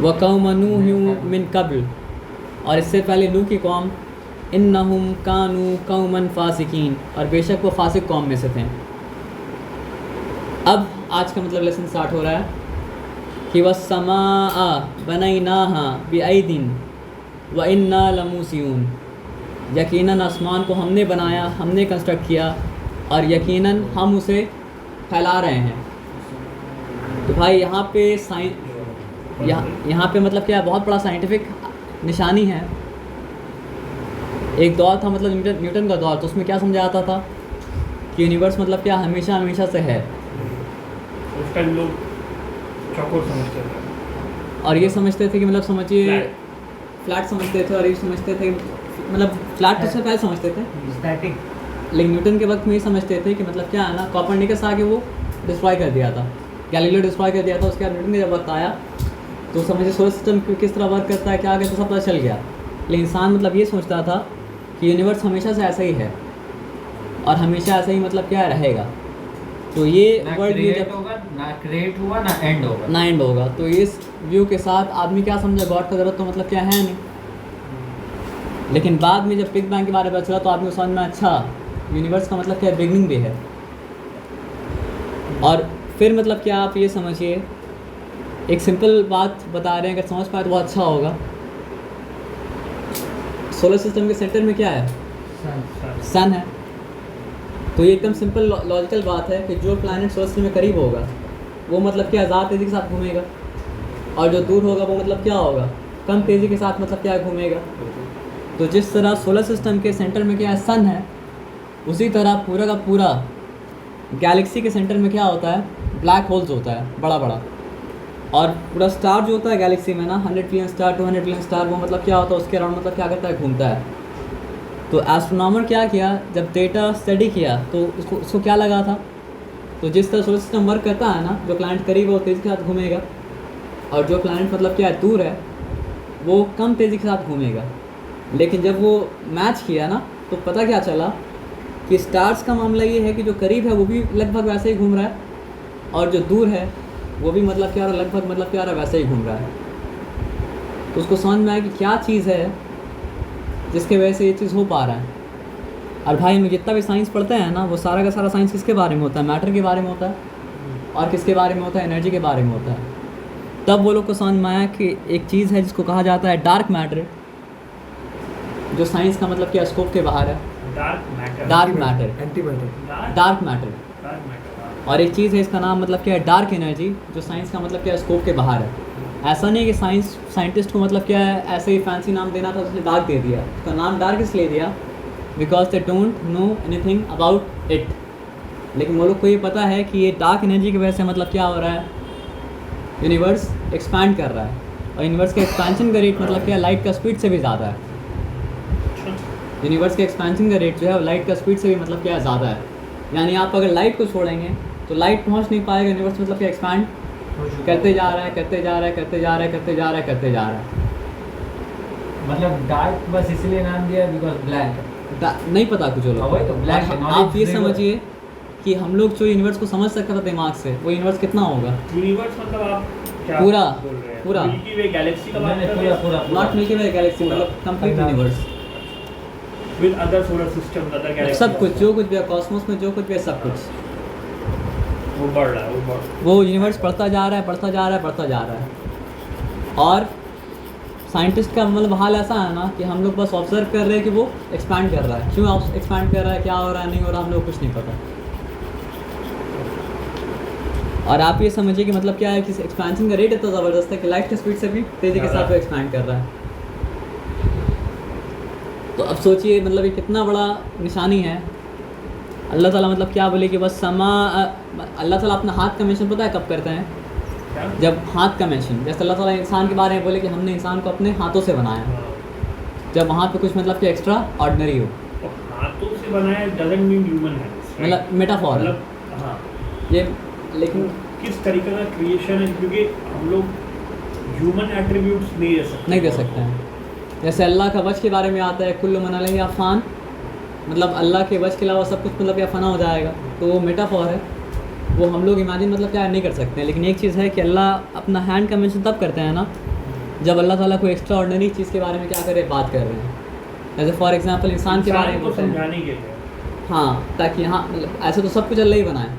व कौम नूह मिन कब्ल, और इससे पहले नूह की कौम, इन्नहुम कानू कौमन फ़ासिकीन, और बेशक वो फासिक कौम में से थे। अब आज का मतलब लेसन स्टार्ट हो रहा है कि वस्समाअ बनैनाहा बिअयदिन व इन्ना लमूसिऊन, यकीनन आसमान को हमने बनाया, हमने कंस्ट्रक्ट किया, और यकीनन हम उसे फैला रहे हैं। तो भाई यहाँ पे यहाँ पे मतलब क्या है, बहुत बड़ा साइंटिफिक निशानी है। एक दौर था मतलब न्यूटन का दौर, तो उसमें क्या समझा जाता था कि यूनिवर्स मतलब क्या हमेशा हमेशा से है।
उस टाइम लोग चौकोर समझते थे,
और ये समझते थे कि मतलब समझिए फ्लैट समझते थे, और ये समझते थे मतलब फ्लैट तो से पहले समझते थे,
स्टैटिक।
लेकिन न्यूटन के वक्त में ये समझते थे कि मतलब क्या है ना, कॉपरनिकस आके वो डिस्ट्रॉय कर दिया था, गैलीलियो डिस्ट्रॉय कर दिया था। उसके बाद न्यूटन का जब वक्त आया तो समझिए सोलर सिस्टम किस तरह वर्क करता है, क्या आगे तो सब पता चल गया। लेकिन इंसान मतलब ये सोचता था कि यूनिवर्स हमेशा से ऐसा ही है, और हमेशा ऐसा ही मतलब क्या रहेगा। तो ये वर्ल्ड व्यू जब
होगा ना, क्रिएट हुआ ना एंड होगा,
ना एंड होगा, तो इस व्यू के साथ आदमी क्या समझा, गॉड का ज़रूरत तो मतलब क्या है नहीं। लेकिन बाद में जब बिग बैंग के बारे में पता चला तो आदमी को समझ में, अच्छा यूनिवर्स का मतलब क्या, बिगनिंग भी है। और फिर मतलब क्या, आप ये समझिए, एक सिंपल बात बता रहे हैं, अगर समझ पाए तो बहुत अच्छा होगा। सोलर सिस्टम के सेंटर में क्या है, सन है। तो ये एकदम सिंपल लॉजिकल बात है कि जो प्लैनेट सोलर सिस्टम में करीब होगा वो मतलब क्या, ज़्यादा तेज़ी के साथ घूमेगा, और जो दूर होगा वो मतलब क्या होगा, कम तेज़ी के साथ मतलब क्या घूमेगा। तो जिस तरह सोलर सिस्टम के सेंटर में क्या है, सन है, उसी तरह पूरा का पूरा गैलेक्सी के सेंटर में क्या होता है, ब्लैक होल्स होता है बड़ा बड़ा। और पूरा स्टार जो होता है गैलेक्सी में ना, 100 बिलियन स्टार, 200 बिलियन स्टार, वो मतलब क्या होता है उसके अराउंड मतलब क्या करता है, घूमता है। तो एस्ट्रोनॉमर क्या किया, जब डेटा स्टडी किया तो उसको क्या लगा था, तो जिस तरह सोलर सिस्टम वर्क करता है ना, जो प्लैनेट करीब है वो तेज़ी के साथ घूमेगा, और जो प्लैनेट मतलब क्या है दूर है वो कम तेज़ी के साथ घूमेगा। लेकिन जब वो मैच किया ना, तो पता क्या चला कि स्टार्स का मामला ये है कि जो करीब है वो भी लगभग वैसे ही घूम रहा है, और जो दूर है वो भी मतलब क्या रहा, लगभग मतलब क्या रहा, वैसे ही घूम रहा है। तो उसको समझ में आया कि क्या चीज़ है जिसके वजह से ये चीज़ हो पा रहा है। और भाई हम जितना भी साइंस पढ़ते हैं ना, वो सारा का सारा साइंस किसके बारे में होता है, मैटर के बारे में होता है, और किसके बारे में होता है, एनर्जी के बारे में होता है। तब वो लोग को समझ में आया कि एक चीज़ है जिसको कहा जाता है डार्क मैटर, जो साइंस का मतलब क्या स्कोप के बाहर है, डार्क मैटर, डार्क मैटर। और एक चीज़ है इसका नाम मतलब क्या है, डार्क एनर्जी, जो साइंस का मतलब क्या है, स्कोप के बाहर है। ऐसा नहीं कि साइंटिस्ट को मतलब क्या है ऐसे ही फैंसी नाम देना था, उसने डार्क दे दिया। उसका नाम डार्क इसलिए दिया because they don't know anything about it. लेकिन वो लोग को ये पता है कि ये डार्क एनर्जी की वजह से मतलब क्या हो रहा है, यूनिवर्स एक्सपैंड कर रहा है, और यूनिवर्स के एक्सपेंशन का रेट मतलब क्या है, लाइट का स्पीड से भी ज़्यादा है। यूनिवर्स के एक्सपेंशन का रेट जो है लाइट का स्पीड से भी मतलब क्या है, ज़्यादा है। यानी आप अगर लाइट को छोड़ेंगे तो लाइट पहुंच नहीं पाएगा, यूनिवर्स मतलब क्या एक्सपैंड करते जा रहा है, करते जा रहा है, करते जा रहा है, करते जा रहा है, करते जा रहा है।
मतलब डार्क बस इसलिए नाम दिया बिकॉज ब्लैक
नहीं पता कुछ लोग।
वही तो ब्लैक है।
आप ये समझिए कि हम लोग जो यूनिवर्स को समझ सकता था दिमाग से, वो यूनिवर्स कितना होगा,
यूनिवर्स मतलब आप क्या
पूरा
बोल रहे हैं?
पूरा
मिल्की वे गैलेक्सी का बात कर रहे
पूरा
हैं?
पूरा
नॉट मिल्की वे गैलेक्सी, मतलब complete universe
with other solar system, other Galaxy,
सब कुछ, जो कुछ भी है कॉस्मोस में, जो कुछ भी है सब कुछ,
वो बढ़ रहा है,
वो यूनिवर्स बढ़ता जा रहा है, बढ़ता जा रहा है, बढ़ता जा रहा है। और साइंटिस्ट का मतलब हाल ऐसा है ना कि हम लोग बस ऑब्जर्व कर रहे हैं कि वो एक्सपैंड कर रहा है, क्यों एक्सपैंड कर रहा है, क्या हो रहा है, नहीं हो रहा, हम लोग कुछ नहीं पता। और आप ये समझिए कि मतलब क्या है कि एक्सपेंशन का रेट इतना ज़बरदस्त है कि लाइट के स्पीड से भी तेज़ी के साथ वो एक्सपैंड कर रहा है। तो अब सोचिए मतलब ये कितना बड़ा निशानी है। अल्लाह ताला मतलब क्या बोले कि बस अल्लाह ताला अपना हाथ का मेंशन पता है कब करते हैं, जब हाथ का मेंशन, जैसे अल्लाह ताला इंसान के बारे में बोले कि हमने इंसान को अपने हाथों से बनाया, जब वहाँ पे कुछ मतलब कि एक्स्ट्रा ऑर्डिनरी हो,
तो हाथों से बनाया डजंट मीन ह्यूमन है,
मतलब मेटाफॉर है
मतलब हाँ,
ये। लेकिन
किस तरीके का क्रिएशन है, क्योंकि हम लोग ह्यूमन एट्रीब्यूट्स नहीं दे सकते
हैं। जैसे अल्लाह का वज के बारे में आता है, कुल्लु मन अलैहा फ़ान, मतलब अल्लाह के वज के अलावा सब कुछ मतलब क्या फ़ना हो जाएगा, तो वो मेटाफॉर है, वो हम लोग इमेजिन मतलब क्या नहीं कर सकते हैं। लेकिन एक चीज़ है कि अल्लाह अपना हैंड का मेंशन तब करते हैं ना, जब अल्लाह ताला कोई एक्स्ट्रा ऑर्डिनरी चीज़ के बारे में क्या करे, बात कर रहे हैं। जैसे फॉर एग्जांपल इंसान के बारे में
को
बोलते हैं,
समझाने के लिए,
हाँ, ताकि हाँ मतलब ऐसे तो सब कुछ अल्लाह ही बनाए,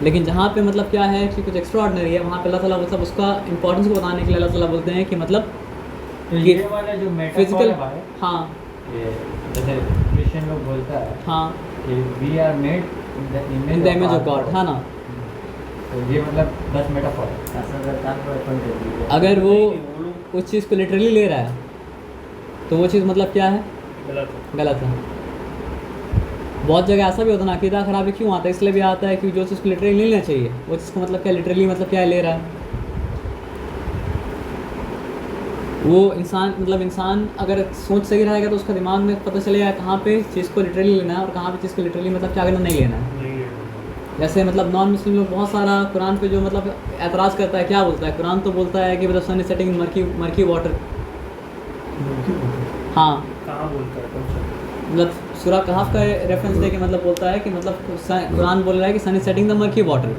लेकिन जहाँ पे मतलब क्या है कि कुछ एक्स्ट्रा ऑर्डिनरी है, वहाँ पे अल्लाह ताला मतलब उसका इंपॉर्टेंस को बताने के लिए अल्लाह ताला बोलते हैं कि मतलब
तो ये वाला जो मेटाफॉर
फिजिकल,
है भाई,
हाँ
ये जैसे क्रिश्चियन लोग बोलता है
हाँ,
कि we are made
in the image of God, है ना।
तो ये मतलब बस मेटाफॉर है।
अगर वो
वो लोग
उस चीज़ को लिटरली ले रहा है तो वो चीज़ मतलब क्या है,
गलत है।
गलत है। बहुत जगह ऐसा भी होता है ना, अकीदा खराबी क्यों आता है, इसलिए भी आता है कि जो चीज़ को लिटरली नहीं लेना चाहिए, वो चीज़ को मतलब क्या लिटरली मतलब क्या ले रहा है। वो इंसान अगर सोच सही रहेगा तो उसका दिमाग में पता चलेगा कहाँ पे चीज़ को लिटरली लेना है और कहाँ पे चीज़ को लिटरली मतलब क्या करना नहीं लेना है।
नहीं है।
जैसे मतलब नॉन मुस्लिम लोग बहुत सारा कुरान पे जो मतलब एतराज़ करता है, क्या बोलता है, कुरान तो बोलता है कि मतलब सन इज सेटिंग मर्की वाटर, हाँ
कहाँ बोलता है, कौन सा?
मतलब सूरह कहफ का रेफरेंस दे के मतलब बोलता है कि मतलब कुरान बोल रहा है कि sun is setting the murky water,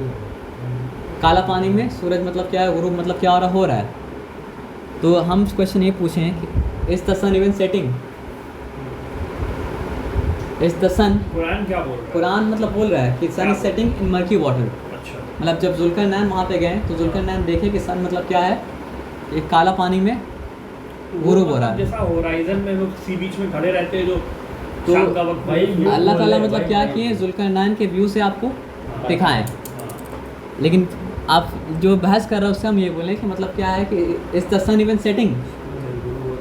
काला पानी में सूरज मतलब क्या है, गुरूब मतलब क्या हो रहा है। तो हम क्वेश्चन ये पूछें कि is the sun even setting, is the sun,
Quran क्या बोल रहा है?
कुरान मतलब बोल रहा है कि sun is setting in murky water.
अच्छा,
मतलब जब जुल्करनैन वहाँ पे गए तो जुल्करनैन देखे कि सन मतलब क्या है, एक काला पानी में गुरूब हो रहा है।
जैसा होराइजन में लोग सी बीच में खड़े रहते हैं जो
तो
शाम का वक्त
भाई
में-
अल्लाह ताला
बोले
मतलब
भाई,
क्या
बोले।
किए, जुल्करनैन के व्यू से आपको
हाँ।
दिखाएं।
हाँ।
लेकिन आप जो बहस कर रहे हो उससे हम ये बोलें कि मतलब क्या है कि is the sun even setting,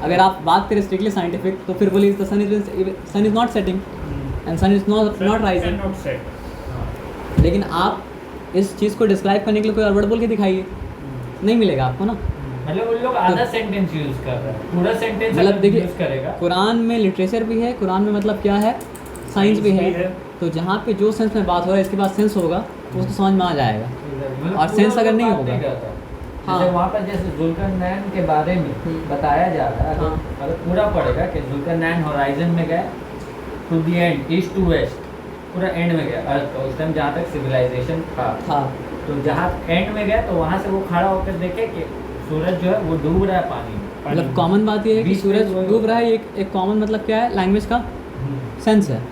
अगर आप बात करें स्ट्रिक्टली साइंटिफिक तो फिर बोलिए sun is not setting and sun is not rising.
Not set.
लेकिन आप इस चीज़ को डिस्क्राइब करने के लिए कोई और वर्ड बोल के दिखाइए, नहीं मिलेगा आपको ना।
मतलब उन लोग आधा सेंटेंस यूज कर रहे हैं, पूरा सेंटेंस
मतलब देखिए
यूज करेगा।
कुरान में लिटरेचर भी है, कुरान में मतलब क्या है, साइंस भी है। तो जहाँ पे जो सेंस में बात हो रहा है इसके बाद सेंस होगा तो उसको समझ में आ जाएगा।
मतलब
और
पूरा
सेंस अगर
लोग
नहीं
बात
होगा।
करता।
हाँ।
जैसे वहाँ पर जैसे जुल्करनैन के बारे में बताया जा रहा है,
हाँ।
अगर पूरा पड़ेगा कि जुल्करनैन होराइजन में गए to the end, east to west, पूरा एंड में गया अर्थ का, उस टाइम जहाँ तक सिविलाइजेशन था। तो जहाँ एंड में गया तो वहाँ से वो खड़ा होकर देखे कि सूरज जो है वो डूब रहा है पानी में।
मतलब कॉमन बात ये है कि
बीच में
सूरज
वो-
डूब रहा है, एक कॉमन मतलब क्या है, लैंग्वेज का सेंस है।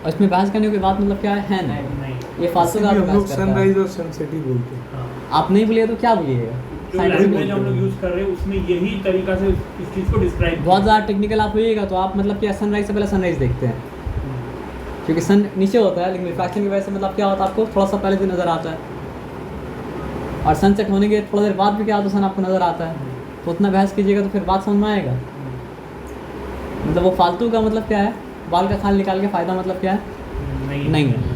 और इसमें बहस करने की बात मतलब क्या है नहीं,
नहीं,
ये फालतू का
हम लोग
बहस करता है।
सनराइज और सनसेट ही बोलते हैं।
हाँ।
आप नहीं बोलिए तो क्या बोलिएगा,
जो
Scientific
लैंग्वेज हम लोग यूज कर रहे हैं उसमें यही तरीका से इस चीज को डिस्क्राइब
बहुत ज़्यादा टेक्निकल आप होइएगा तो आप मतलब क्या सनराइज से पहले सनराइज देखते हैं, क्योंकि सन नीचे होता है लेकिन रिफ्रैक्शन की वजह से मतलब क्या होता है, आपको थोड़ा सा पहले से नज़र आता है। और सनसेट होने के थोड़ा देर बाद भी क्या होता है, सन आपको नज़र आता है। तो उतना बहस कीजिएगा तो फिर बात समझ में आएगा। मतलब वो फालतू का मतलब क्या है, बाल का खाल निकाल के फ़ायदा मतलब क्या है, नहीं है।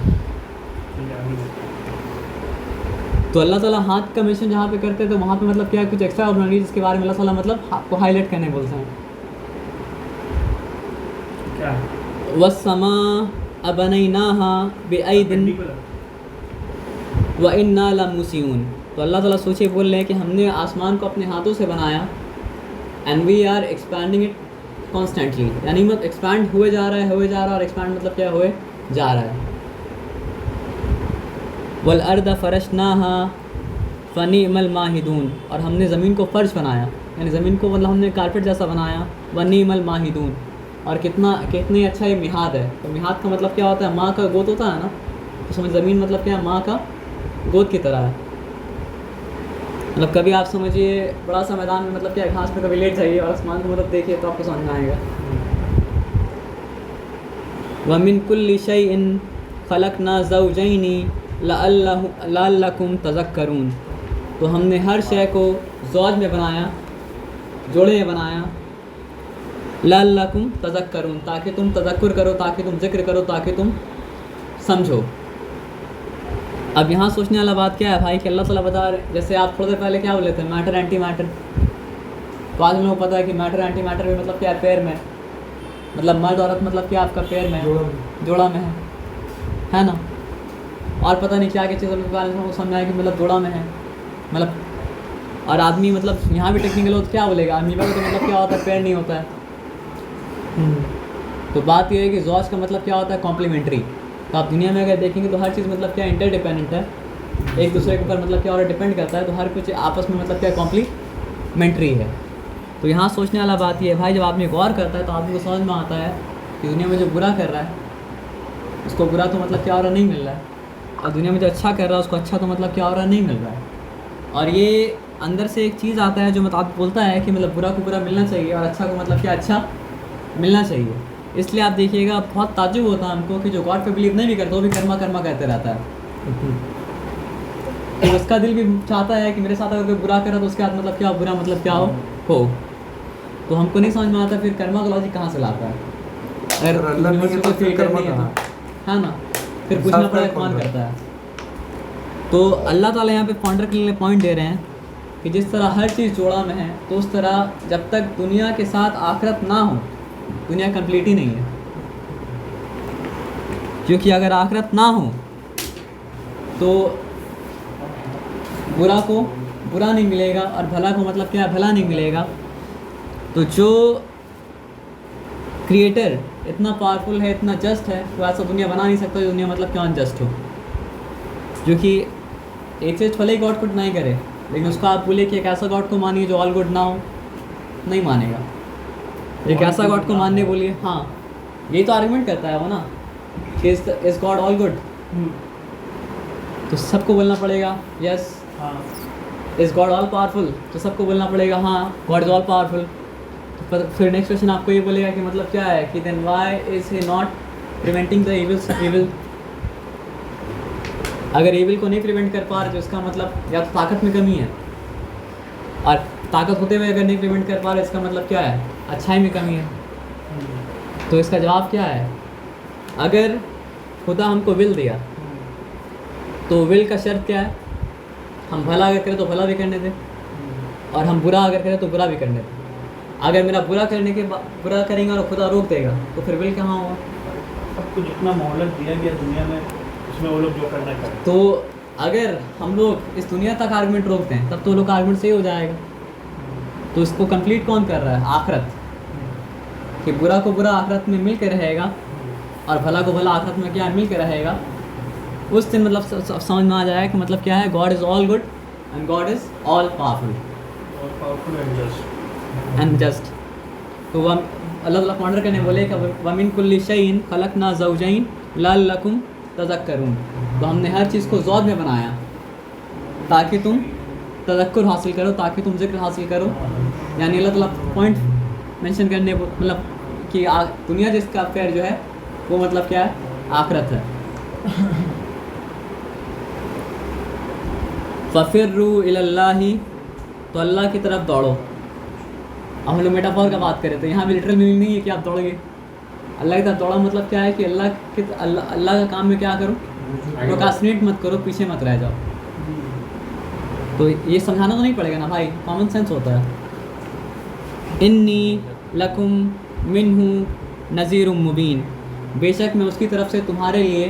तो अल्लाह ताला हाथ का मिशन जहाँ पे करते हैं तो वहाँ पे मतलब क्या है, कुछ एक्स्ट्रा ऑर्डिनरी जिसके बारे में अल्लाह ताला मतलब आपको हाईलाइट करने बोलते हैं।
क्या
वस्समा अबनैनाहा बिअयदिन व इन्ना लमूसिऊन। तो अल्लाह ताला सोचे बोल रहे हैं कि हमने आसमान को अपने हाथों से बनाया and we are expanding it constantly, यानी मतलब एक्सपैंड हुए जा रहा है और एक्सपैंड मतलब क्या हुए जा रहा है। वल अर्द फरशनाहा फनीमल माहिदून, और हमने ज़मीन को फ़र्श बनाया, यानी ज़मीन को मतलब हमने कारपेट जैसा बनाया। वनीमल माहिदून, और कितनी अच्छा ये मिहाद है। तो मिहाद का मतलब क्या होता है, माँ का गोद होता है ना, तो समझ ज़मीन मतलब क्या है, माँ का गोद की तरह है। मतलब कभी आप समझिए बड़ा सा मैदान में मतलब क्या है, घास पे कभी लेट जाइए और आसमान को मतलब देखिए तो आपको समझ में आएगा। वमिन कुल्लि शैइन खलकना ज़ौजैनी लअल्लकुम तज़क्करून। तो हमने हर शय को ज़ौज में बनाया, जोड़े में बनाया, लअल्लकुम तज़क्करून, ताकि तुम तज़क्कुर करो, ताकि तुम जिक्र करो, ताकि तुम समझो। अब यहाँ सोचने वाला बात क्या है भाई कि अल्लाह ताला बता रहे, जैसे आप थोड़ी देर पहले क्या बोले थे, मैटर एंटी मैटर। तो आज हम लोग को पता है कि मैटर एंटी मैटर में मतलब क्या है, पैर में, मतलब मर्द औरत मतलब क्या आपका पैर में, जोड़ा में है ना। और पता नहीं क्या क्या चीज़ के बारे में समझ आया कि मतलब जोड़ा में है, मतलब। और आदमी मतलब यहाँ भी टेक्निकल हो तो क्या बोलेगा, अमीबा का तो मतलब क्या होता है, पैर नहीं होता है। तो बात ये है कि ज़ौज का मतलब क्या होता है, कॉम्प्लीमेंट्री। तो आप दुनिया में अगर देखेंगे तो हर चीज़ मतलब क्या इंटरडिपेंडेंट है, एक दूसरे के ऊपर मतलब क्या और डिपेंड करता है। तो हर कुछ आपस में मतलब क्या कॉम्प्लीमेंट्री है। तो यहाँ सोचने वाला बात ये है भाई, जब आदमी गौर करता है तो आदमी को समझ में आता है कि दुनिया में जो बुरा कर रहा है उसको बुरा तो मतलब क्या हो रहा नहीं मिल रहा है, और दुनिया में जो अच्छा कर रहा है उसको अच्छा तो मतलब क्या हो रहा नहीं मिल रहा है। और ये अंदर से एक चीज़ आता है जो मतलब बोलता है कि मतलब बुरा को बुरा मिलना चाहिए और अच्छा को मतलब क्या अच्छा मिलना चाहिए। इसलिए आप देखिएगा बहुत ताज्जुब होता है हमको कि जो गॉड पे बिलीव नहीं भी करता वो भी कर्मा कर्मा करते रहता है। तो उसका दिल भी चाहता है कि मेरे साथ अगर कोई बुरा करा तो उसके साथ मतलब क्या बुरा मतलब क्या हो। तो हमको नहीं समझ में आता फिर कर्मा का लॉजिक कहाँ से लाता है, अगर
अल्लाह नहीं है तो फिर
creator
कर्मा
नहीं है
कहाँ
तो, है ना, फिर पूछना पड़ेगा कौन करता है। तो अल्लाह ताला यहाँ पे फाउंडर के लिए पॉइंट दे रहे हैं कि जिस तरह हर चीज़ जोड़ा में है तो उस तरह जब तक दुनिया के साथ आखिरत ना हो दुनिया कंप्लीट ही नहीं है। क्योंकि अगर आखिरत ना हो तो बुरा को बुरा नहीं मिलेगा और भला को मतलब क्या भला नहीं मिलेगा। तो जो क्रिएटर इतना पावरफुल है, इतना जस्ट है, तो ऐसा दुनिया बना नहीं सकता जो दुनिया मतलब क्या अनजस्ट हो। जो कि एक चीज़ भले ही गॉड को डिनाई करे, लेकिन उसको आप बोले कि एक ऐसा गॉड को मानिए जो ऑल गुड ना हो, नहीं मानेगा। एक ऐसा गॉड को मानने बोलिए, हाँ यही तो आर्गुमेंट करता है वो ना कि इज गॉड ऑल गुड, तो सबको बोलना पड़ेगा यस।
हाँ
इज गॉड ऑल पावरफुल, तो सबको बोलना पड़ेगा हाँ गॉड इज ऑल पावरफुल। तो फिर नेक्स्ट क्वेश्चन आपको ये बोलेगा कि मतलब क्या है कि then why is he not preventing the evil. अगर इविल को नहीं प्रिवेंट कर पा रहे तो इसका मतलब या तो ताकत में कमी है, और ताकत होते हुए अगर नहीं प्रिवेंट कर पा रहे इसका मतलब क्या है अच्छाई में कमी है। तो इसका जवाब क्या है? अगर खुदा हमको विल दिया तो विल का शर्त क्या है? हम भला अगर करें तो भला भी करने दें, और हम बुरा अगर करें तो बुरा भी करने दें। अगर मेरा बुरा करने के बाद बुरा करेंगे और खुदा रोक देगा तो फिर विल कहाँ होगा?
सबको जितना मोहलत दिया गया दुनिया में, उसमें वो लोग जो करना करें।
तो अगर हम लोग इस दुनिया तक आर्गुमेंट रोकते हैं तब तो लोग आर्गुमेंट सही हो जाएगा। तो इसको कंप्लीट कौन कर रहा है? आखिरत। कि बुरा को बुरा आखिरत में मिल के रहेगा और भला को भला आखिरत में क्या मिल के रहेगा। उस दिन मतलब समझ में आ जाएगा कि मतलब क्या है, God is all good and God is all powerful
और पावरफुल
एंड जस्ट। तो वह अल्लाह ताला ऑर्डर करने बोले कि वमिन कुल्ली शैइन खलकना ज़ौजैन लअल्लकुम तज़क्करून। तो हमने हर चीज़ को ज़ौज में बनाया ताकि तुम तज़क्कुर हासिल करो, ताकि तुम ज़िक्र हासिल करो। यानी अल्लाह ताला पॉइंट मेंशन करने मतलब कि दुनिया जिसका अफेयर जो है वो मतलब क्या है? आखिरत है। फ़फ़िर्रू इलल्लाहि, तो अल्लाह की तरफ दौड़ो। अब हम लोग मेटाफोर का बात करें तो यहाँ भी लिटरल मीनिंग नहीं है कि आप दौड़ोगे। अल्लाह की तरफ दौड़ा मतलब क्या है कि अल्लाह का काम में क्या करो? प्रोक्रास्टिनेट मत करो, पीछे मत रह जाओ। तो ये समझाना तो नहीं पड़ेगा ना भाई, कॉमन सेंस होता है। इन्नी लकुम मिन्हु नज़ीरुम मुबीन, बेशक मैं उसकी तरफ से तुम्हारे लिए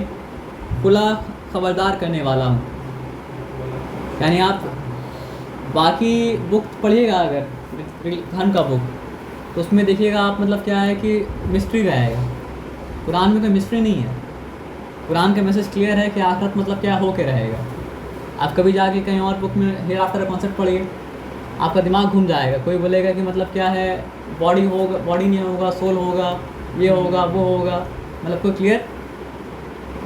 खुला खबरदार करने वाला हूँ। यानी आप बाकी बुक पढ़िएगा अगर धर्म का बुक, तो उसमें देखिएगा आप मतलब क्या है कि मिस्ट्री रहेगा। कुरान में कोई मिस्ट्री नहीं है। कुरान का मैसेज क्लियर है कि आखिरत मतलब क्या हो के रहेगा। आप कभी जाके कहीं और बुक में हेयर आफ्टर कॉन्सेप्ट पढ़िए, आपका दिमाग घूम जाएगा। कोई बोलेगा कि मतलब क्या है, बॉडी होगा, बॉडी नहीं होगा, सोल होगा, ये होगा, वो होगा, मतलब कोई क्लियर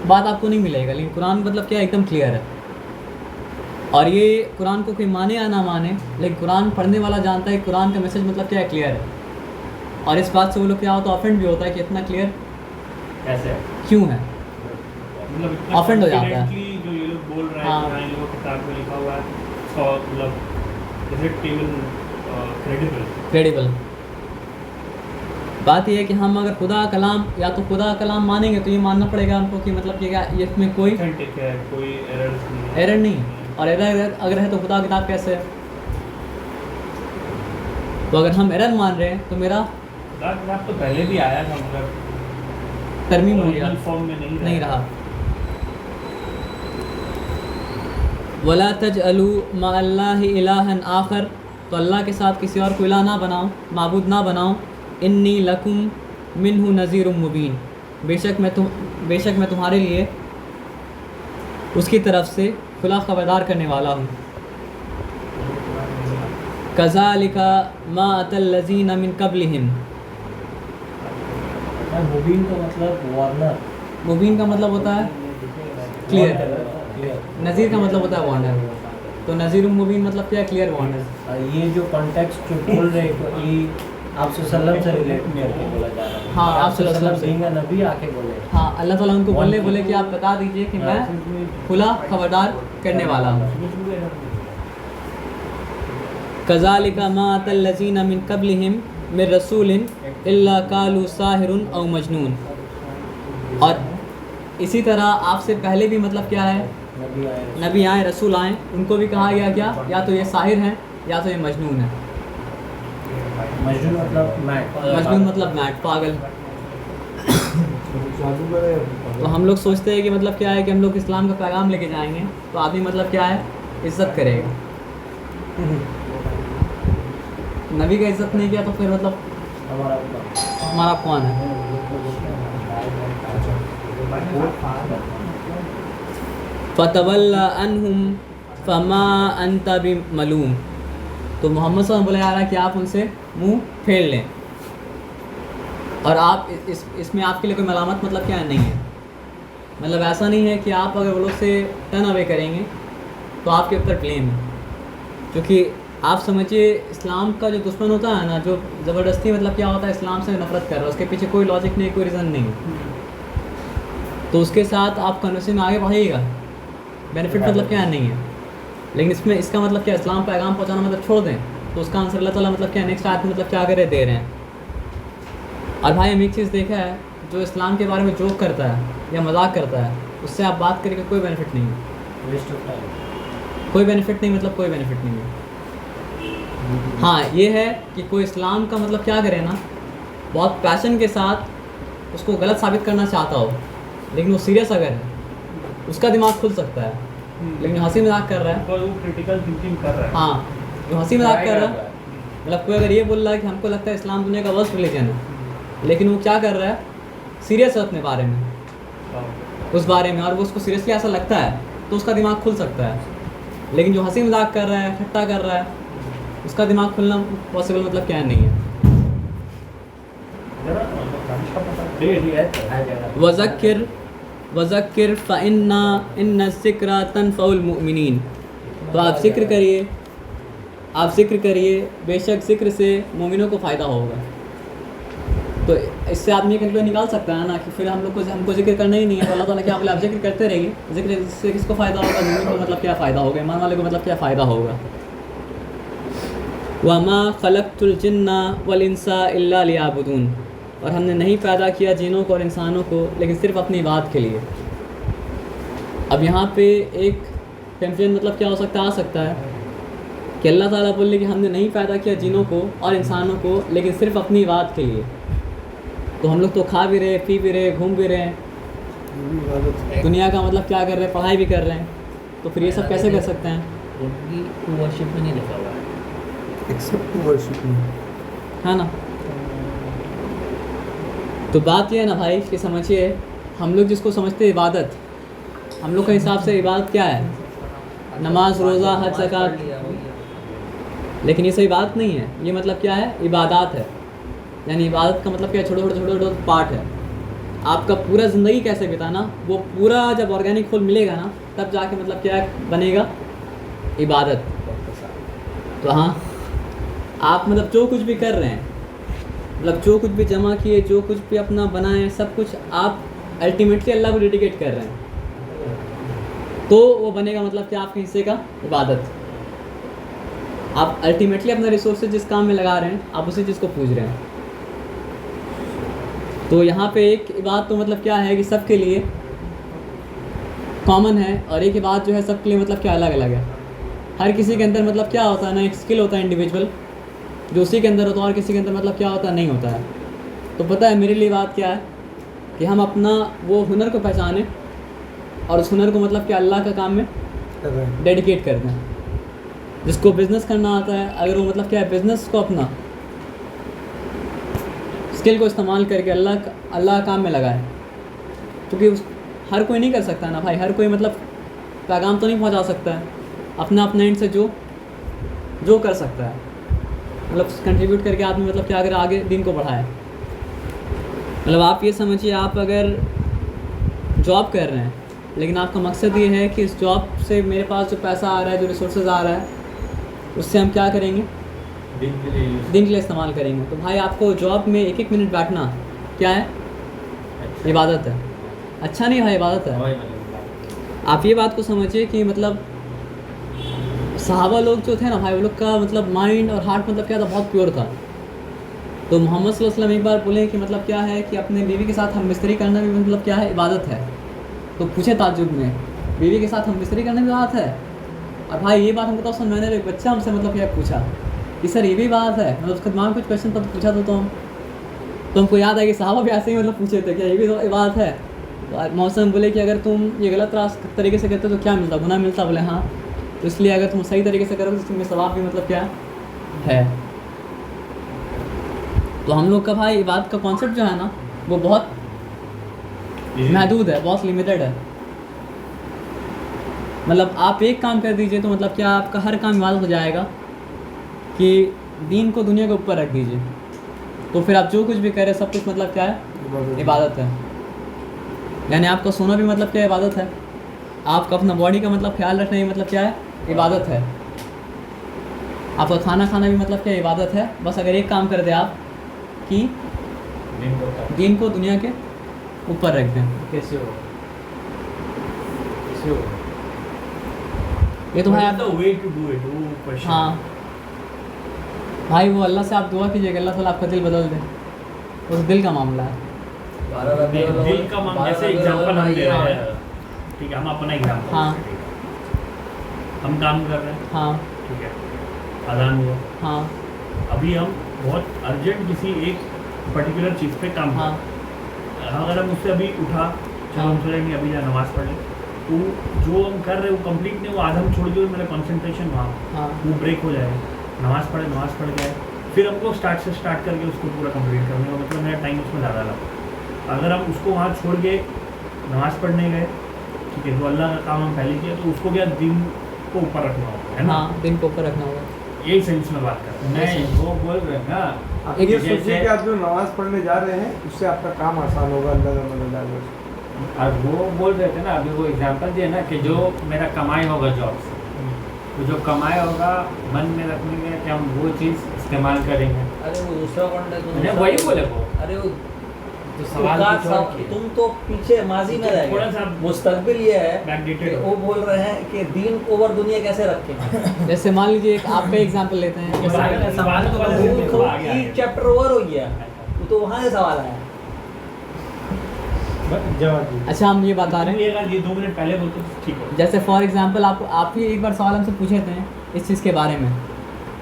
बात आपको नहीं मिलेगा। लेकिन कुरान मतलब क्या एकदम क्लियर है। और ये कुरान को कोई माने या ना माने, लेकिन कुरान पढ़ने वाला जानता है कि कुरान का मैसेज मतलब क्या है, क्लियर है। और इस बात से वो लोग क्या होता है, ऑफेंड भी होता है कि इतना क्लियर
कैसे
क्यों है,
मतलब इतना
ऑफेंड हो जाता है।
confidently जो ये लोग बोल रहे हैं,
हाँ।
कुरान लोगों किताब में लिखा हुआ है, सो मतलब इज इट इवन
क्रेडिबल। बात यह है कि हम अगर खुदा कलाम या तो खुदा कलाम मानेंगे तो ये मानना पड़ेगा हमको कि मतलब कि क्या इसमें कोई
ऑथेंटिक है, कोई एरर्स नहीं है।
एरर नहीं है। और एरर अगर है तो खुदा की किताब कैसे है? तो अगर हम एरर मान रहे हैं तो मेरा
खुदा की किताब तो पहले भी आया था, मतलब
तरमीम हो गया,
original form में
नहीं रहा। वला तजअलू मअल्लाहि इलाहन आखर, तो अल्लाह के साथ किसी और को इलाह ना बनाओ, माबूद ना बनाओ। इन्नी लकुम मिन्हु नज़ीरुम मुबीन, बेशक मैं तुम्हारे लिए उसकी तरफ से खुला खबरदार करने वाला हूँ। कज़ालिका मा अतल्लज़ीना मिन क़ब्लिहिम,
मुबीन का मतलब वार्नर,
मुबीन का मतलब होता है क्लियर, नज़ीर का मतलब होता है वार्नर। तो नज़ीरुम मुबीन मतलब क्या है? Clear Warner.
ये जो कॉन्टेक्स्ट जो बोल रहे हैं ये आप सल्लम से रिलेट करके बोला जा रहा है।
हाँ, आप सल्लम से
नबी आके बोले।
हाँ, अल्लाह ताला उनको बोले कि आप बता दीजिए कि मैं खुला खबरदार करने वाला हूँ। कज़ालिका मा अतल्लज़ीना मिन क़ब्लिहिम मिन रसूलिन इल्ला क़ालू साहिरुन औ मजनून। और इसी तरह आपसे पहले भी मतलब क्या है, नबी आए, रसूल आए, उनको भी कहा गया क्या, या तो ये साहिर हैं या तो ये मजनून है।
मजनून मतलब मैट,
मजनून मतलब मैट, पागल। तो हम लोग सोचते हैं कि मतलब क्या है कि हम लोग इस्लाम का पैगाम लेके जाएंगे तो आदमी मतलब क्या है, इज़्ज़त करेगा। नबी का इज़्ज़त नहीं किया तो फिर मतलब हमारा कौन है? फ़तवल्ला अन्हुम फ़मा अंत बिमलूम, तो मोहम्मद सल्लल्लाहु अलैहि वसल्लम बोला जा रहा है कि आप उनसे मुंह फेर लें। और आप इसमें आपके लिए कोई मलामत मतलब क्या नहीं है। मतलब ऐसा नहीं है कि आप अगर वो लोग से टर्न अवे करेंगे तो आपके ऊपर ब्लेम है। क्योंकि आप समझिए इस्लाम का जो दुश्मन होता है ना, जो ज़बरदस्ती मतलब क्या होता है, इस्लाम से नफरत कर रहा है, उसके पीछे कोई लॉजिक नहीं, कोई रीज़न नहीं है, तो उसके साथ आप कन्वर्सेशन में आगे बढ़िएगा, बेनिफिट मतलब क्या नहीं है। लेकिन इसमें इसका मतलब क्या, इस्लाम पैगाम पहुँचाना मतलब छोड़ दें, तो उसका आंसर अल्लाह ताला मतलब क्या नेक्स्ट आयत में मतलब क्या करे दे रहे हैं और भाई हम एक चीज़ देखा है, जो इस्लाम के बारे में जोक करता है या मजाक करता है, उससे आप बात करके कोई बेनिफिट नहीं है,
वेस्ट ऑफ टाइम।
कोई बेनिफिट नहीं, मतलब कोई बेनिफिट नहीं है। हाँ ये है कि कोई इस्लाम का मतलब क्या करे ना, बहुत पैशन के साथ उसको गलत साबित करना चाहता हो, लेकिन वो सीरियस अगर है उसका दिमाग खुल सकता है। लेकिन जो हंसी मजाक कर रहा है,
और वो क्रिटिकल थिंकिंग कर रहा है।
हाँ जो हंसी मजाक कर रहा है, मतलब कोई अगर ये बोल रहा है कि हमको लगता है इस्लाम दुनिया का वर्स्ट रिलीजन है, लेकिन वो क्या कर रहा है, सीरियस है अपने बारे में, उस बारे में, और वो उसको सीरियसली ऐसा लगता है तो उसका दिमाग खुल सकता है। लेकिन जो हंसी मजाक कर रहा है, ठट्टा कर रहा है, उसका दिमाग खुलना पॉसिबल मतलब क्या नहीं है। वज़क्किर वज़क्किर फ़इन्ना इन्ना ज़िक्रा तनफ़उल मुमिनीन। तो आप ज़िक्र करिए, आप ज़िक्र करिए, बेशक ज़िक्र से मोमिनों को फ़ायदा होगा। तो इससे आदमी कंक्लूजन निकाल सकता है ना कि फिर हमको ज़िक्र करना ही नहीं है, तो अल्लाह ताला क्या बोले, आप ज़िक्र करते रहिए। ज़िक्र से किसको फ़ायदा होगा, मोमिन को मतलब क्या फ़ायदा होगा, ईमान वाले को मतलब क्या फ़ायदा होगा। वमा खलक़तुल जिन्ना वल इंसा इल्ला लियाबुदून। और हमने नहीं पैदा किया जिनों को और इंसानों को लेकिन सिर्फ अपनी बात के लिए। अब यहाँ पे एक कंफ्यूजन मतलब क्या हो सकता है, आ सकता है कि अल्लाह ताला बोले कि हमने नहीं पैदा किया जिनों को और इंसानों को लेकिन सिर्फ अपनी बात के लिए। तो हम लोग तो खा भी रहे, पी भी रहे, घूम भी रहे हैं,
ये भी इबादत है।
दुनिया का मतलब क्या कर रहे हैं, पढ़ाई भी कर रहे हैं, तो फिर ये सब कैसे कर सकते हैं,
वर्शिप में नहीं लिखा हुआ है।
एक्सेप्ट टू वर्शिप में।
है ना। तो बात ये है ना भाई कि समझिए, हम लोग जिसको समझते हैं इबादत, हम लोग के हिसाब से इबादत क्या है, नमाज, रोज़ा, हज, ज़कात, लेकिन ये सही बात नहीं है। ये मतलब क्या है, इबादत है। यानी इबादत का मतलब क्या है, छोटे छोटे पार्ट है। आपका पूरा ज़िंदगी कैसे बिताना, वो पूरा जब ऑर्गेनिक फूल मिलेगा ना, तब जाके मतलब क्या बनेगा, इबादत। तो हाँ, आप मतलब जो कुछ भी कर रहे हैं, मतलब जो कुछ भी जमा किए, जो कुछ भी अपना बनाए, सब कुछ आप अल्टीमेटली अल्लाह को डेडिकेट कर रहे हैं, तो वो बनेगा मतलब कि आपके हिस्से का इबादत। आप अल्टीमेटली अपना रिसोर्सेज जिस काम में लगा रहे हैं, आप उसी चीज़ को पूज रहे हैं। तो यहाँ पे एक बात तो मतलब क्या है कि सबके लिए कॉमन है, और एक बात जो है सबके लिए मतलब क्या अलग अलग है। हर किसी के अंदर मतलब क्या होता है ना, एक स्किल होता है इंडिविजुअल, जो उसी के अंदर होता है, और किसी के अंदर मतलब क्या होता है, नहीं होता है। तो पता है मेरे लिए बात क्या है कि हम अपना वो हुनर को पहचानें और उस हुनर को मतलब क्या अल्लाह का काम में
कर रहे हैं।
डेडिकेट कर दें। जिसको बिज़नेस करना आता है, अगर वो मतलब क्या है, बिज़नेस को अपना स्किल को इस्तेमाल करके अल्लाह काम में लगाए, क्योंकि हर कोई नहीं कर सकता ना भाई, हर कोई मतलब पैगाम तो नहीं पहुंचा सकता है। अपना अपना एंड से जो कर सकता है, मतलब कंट्रीब्यूट करके आदमी मतलब क्या अगर आगे दिन को बढ़ाए। मतलब आप ये समझिए, आप अगर जॉब कर रहे हैं, लेकिन आपका मकसद ये है कि इस जॉब से मेरे पास जो पैसा आ रहा है, जो रिसोर्सेज आ रहा है, उससे हम क्या करेंगे, दिन के लिए इस्तेमाल करेंगे। तो भाई आपको जॉब में एक एक मिनट बैठना क्या है, इबादत है। अच्छा नहीं भाई, इबादत है। आप ये बात को समझिए कि मतलब सहाबा लोग जो थे ना भाई, वो लोग का मतलब माइंड और हार्ट मतलब क्या था, बहुत प्योर था। तो मोहम्मद सल्लल्लाहु अलैहि वसल्लम एक बार बोले कि मतलब क्या है कि अपने बीवी के साथ हम मिस्त्री करना भी मतलब क्या है, इबादत है। तो पूछे ताज्जुब में, बीवी के साथ हम मिस्त्री करना भी इबादत है? और भाई ये बात हमको तो सुन, मैंने एक बच्चा हमसे मतलब क्या पूछा कि सर ये भी बात है, मतलब उसका दिमाग कुछ क्वेश्चन तब पूछा तो हमको याद है कि सहाबा भी ऐसे ही मतलब पूछे थे, क्या ये भी तो बात है? तो मौसम बोले कि अगर तुम ये गलत तरीके से करते तो क्या मिलता, गुनाह मिलता? बोले हाँ। तो इसलिए अगर तुम सही तरीके से करोगे तो तुम्हें सवाब भी मतलब क्या है। तो हम लोग का भाई इबादत का कॉन्सेप्ट जो है ना, वो बहुत महदूद है, बहुत लिमिटेड है। मतलब आप एक काम कर दीजिए तो मतलब क्या आपका हर काम इबादत हो जाएगा, कि दीन को दुनिया के ऊपर रख दीजिए, तो फिर आप जो कुछ भी करें सब कुछ मतलब क्या है, इबादत है। यानी आपका सोना भी मतलब क्या, इबादत है। आपका अपना बॉडी का मतलब ख्याल रखना भी मतलब क्या है, इबादत है। आपका खाना खाना भी मतलब क्या, इबादत है। बस अगर एक काम कर दे आप कि दीन को दुनिया के ऊपर रख दें।
कैसे हो?
ये तो भाई आप,
वे टू डू इट, वो क्वेश्चन।
हाँ भाई, वो अल्लाह से आप दुआ कीजिएगा, अल्लाह ताला आपका दिल बदल दे। वो तो दिल का मामला है।
दिल का मामला, जैसे एग्जांपल हम दे रहे हैं, ठीक है, हम अपना एग्जांपल,
हाँ।
हम काम कर रहे हैं,
हाँ
ठीक है, अजान हुआ,
हाँ
अभी हम बहुत अर्जेंट किसी एक पर्टिकुलर चीज़ पे काम कर
हाँ
रहे हैं। अगर हम उससे अभी उठा, चलो हम सोचे नहीं अभी जा नमाज़ पढ़ लें, तो जो हम कर रहे हैं वो कंप्लीट नहीं, वो आधा हम छोड़ के मेरा कंसंट्रेशन वहाँ
हाँ
वो ब्रेक हो जाए, नमाज़ पढ़ के आए, फिर हमको स्टार्ट करके उसको पूरा कंप्लीट करने का मतलब मेरा टाइम उसमें ज़्यादा लगा। अगर हम उसको वहाँ छोड़ के नमाज़ पढ़ने गए, ठीक है, तो अल्लाह का काम हम पहले किया, तो उसको क्या दिन को ऊपर रखना होगा, है ना?
हाँ, दिन को ऊपर रखना होगा।
यही सेंस में बात कर रहे हैं।
नहीं, वो बोल रहे हैं ना,
आप
एक
ये
जैसे-
सोचिए कि आप जो नमाज पढ़ने जा रहे हैं उससे आपका काम आसान होगा अल्लाह का मदद आएगा।
और वो बोल रहे थे ना, अभी वो एग्जांपल दिए ना कि जो मेरा कमाई होगा जॉब से, तो जो कमाई होगा मन में रखने के कि हम वो चीज़ इस्तेमाल करेंगे।
अरे वो दूसरा कॉन्टेक्ट
मैंने वही बोले वो।
अरे वो
तो सवाल
तुम
कुछ और किए।
तुम तो पीछे माजी में रह
थोड़ा
गए।
सा
मुस्तकबिल ये है
backdated
कि
हो।
वो बोल रहे हैं कि दीन ओवर दुनिया कैसे रखें।
जैसे मान लीजिए एक आपका एग्जाम्पल लेते हैं।
सवाल तो पहले से देखो, आगे आगे।
चैप्टर ओवर हो गया, वो तो वहाँ से सवाल आया।
जवाब दीजिए।
अच्छा, हम ये बता रहे हैं,
ये अगर ये 2 मिनट पहले बोलते तो ठीक हो।
जैसे फॉर एग्जांपल आप ही एक बार सवाल हमसे पूछे थे इस चीज़ के बारे में,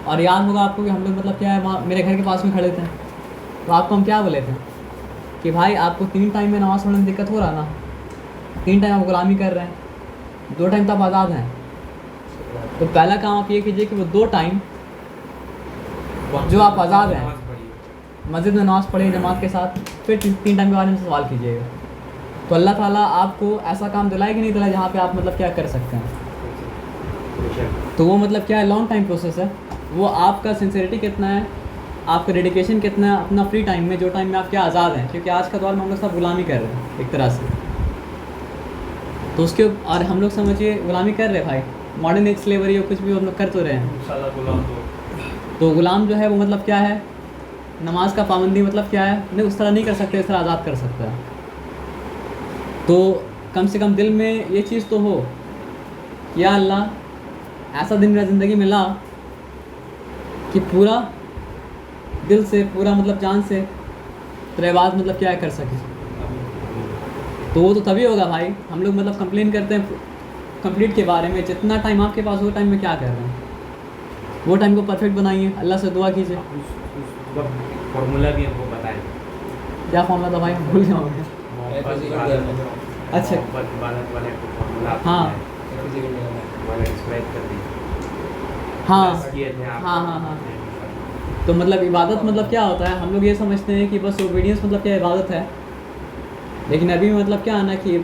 और याद होगा आपको कि हम लोग मतलब क्या है वहाँ मेरे घर के पास में खड़े थे, तो आपको हम क्या बोले थे कि भाई आपको 3 टाइम में नमाज़ पढ़ने में दिक्कत हो रहा ना, 3 टाइम आप गुलामी कर रहे हैं, 2 टाइम तो आप आज़ाद हैं, तो पहला काम आप ये कीजिए कि वो 2 टाइम जो आप आज़ाद हैं मस्जिद में नमाज़ पढ़िए जमात के साथ, फिर 3 टाइम के बारे में सवाल कीजिएगा। तो अल्लाह ताला आपको ऐसा काम दिलाए कि नहीं दिलाए जहाँ पे आप मतलब क्या कर सकते हैं। तो वो मतलब क्या है, लॉन्ग टाइम प्रोसेस है, वो आपका सिंसियरिटी कितना है, आपका डेडिकेशन कितना है अपना फ्री टाइम में, जो टाइम में आप क्या आज़ाद हैं, क्योंकि आज का दौर में हम लोग सब गुलामी कर रहे हैं एक तरह से। तो उसके और हम लोग समझिए गुलामी कर रहे हैं भाई, मॉडर्न एक स्लेवरी हो कुछ भी हम लोग कर तो रहे हैं। तो गुलाम जो है वो मतलब क्या है, नमाज का पाबंदी मतलब क्या है, नहीं उस तरह नहीं कर सकते, इस तरह आज़ाद कर सकता है। तो कम से कम दिल में ये चीज़ तो हो, या अल्लाह ऐसा दिन मेरा ज़िंदगी में ला कि पूरा दिल से, पूरा मतलब जान से तेरे बाद मतलब क्या कर सके। तो वो तो तभी होगा भाई, हम लोग मतलब कंप्लेन करते हैं कंप्लीट के बारे में, जितना टाइम आपके पास वो टाइम में क्या कर रहे हैं, वो टाइम को परफेक्ट बनाइए, अल्लाह से दुआ कीजिए।
फॉर्मूला भी हमको बताएं।
क्या फॉर्मूला था भाई, भूल जाओगे। अच्छा।
इबादत वाले फॉर्मूला
हाँ।
वाला डिस्क्राइब कर दीजिए।
हाँ
किए थे आप।
हाँ हाँ हाँ। तो मतलब इबादत मतलब क्या होता है, हम लोग ये समझते हैं कि बस ओबीडियंस मतलब क्या इबादत है, लेकिन अभी मतलब क्या है ना कि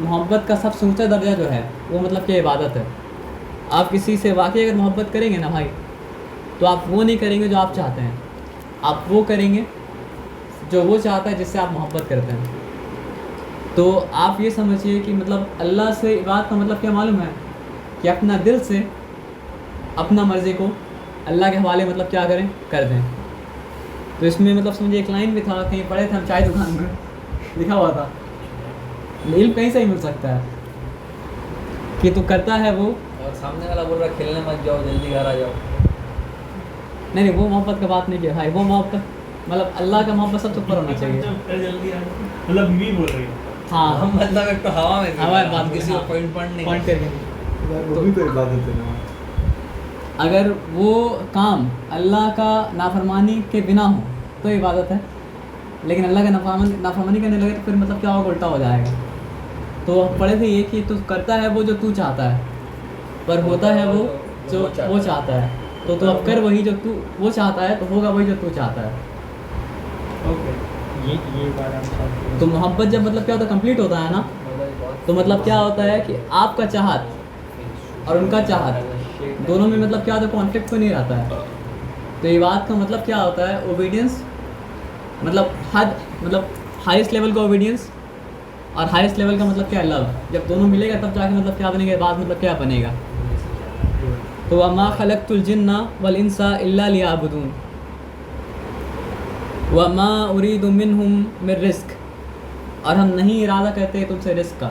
मोहब्बत का सबसे ऊंचा दर्जा जो है वो मतलब क्या इबादत है। आप किसी से वाकई अगर मोहब्बत करेंगे ना भाई, तो आप वो नहीं करेंगे जो आप चाहते हैं, आप वो करेंगे जो वो चाहता है जिससे आप मोहब्बत करते हैं। तो आप ये समझिए कि मतलब अल्लाह से इबादत का मतलब क्या मालूम है कि अपना दिल से अपना मर्ज़ी को अल्लाह के हवाले मतलब क्या करें, कर दें। तो इसमें मतलब समझिए एक लाइन भी था, कहीं पढ़े थे हम चाय दुकान में लिखा हुआ था, इल्म कहीं से ही मिल सकता है कि तू करता है वो,
और सामने वाला बोल रहा है खेलने मत जाओ, जल्दी घर आ जाओ।
नहीं वो मोहब्बत का बात नहीं किया भाई, वो मोहब्बत मतलब अल्लाह का मोहब्बत सबसे ऊपर होना चाहिए।
जल्दी आ जाओ, मतलब बीवी बोल रही है।
हाँ
हम मतलब एक तो हवा में
हवा में बात
किसी को पॉइंट नहीं
पॉइंट करके,
वो भी तो इबादत है नमाज।
अगर वो काम अल्लाह का नाफरमानी के बिना हो तो इबादत है, लेकिन अल्लाह का नाफरमानी करने लगे तो फिर मतलब क्या होगा, उल्टा हो जाएगा। तो पढ़े थे ये कि तू करता है वो जो तू चाहता है, पर होता है वो जो वो चाहता है। तो तू अब कर वही जो तू वो चाहता है, तो होगा वही जो तू चाहता है।
ये बात हम समझ।
तो मोहब्बत जब मतलब क्या होता है, कंप्लीट होता है ना, तो मतलब क्या होता है कि आपका चाहत और उनका चाहत दोनों में मतलब क्या होता है, कॉन्फ्लिक्ट तो नहीं रहता है। तो ये बात का मतलब क्या होता है, ओबीडियंस मतलब हद मतलब हाईएस्ट लेवल का ओबीडियंस और हाईएस्ट लेवल का मतलब क्या लव, जब दोनों मिलेगा तब जाके मतलब क्या बनेगा, बात मतलब क्या बनेगा। तो वमा खलक़तुल जिन्ना वल इंसा इल्ला लियअबुदून वमा उरीदु मिनहुम मिन रिज़्क़, और हम नहीं इरादा करते तुमसे रिस्क का।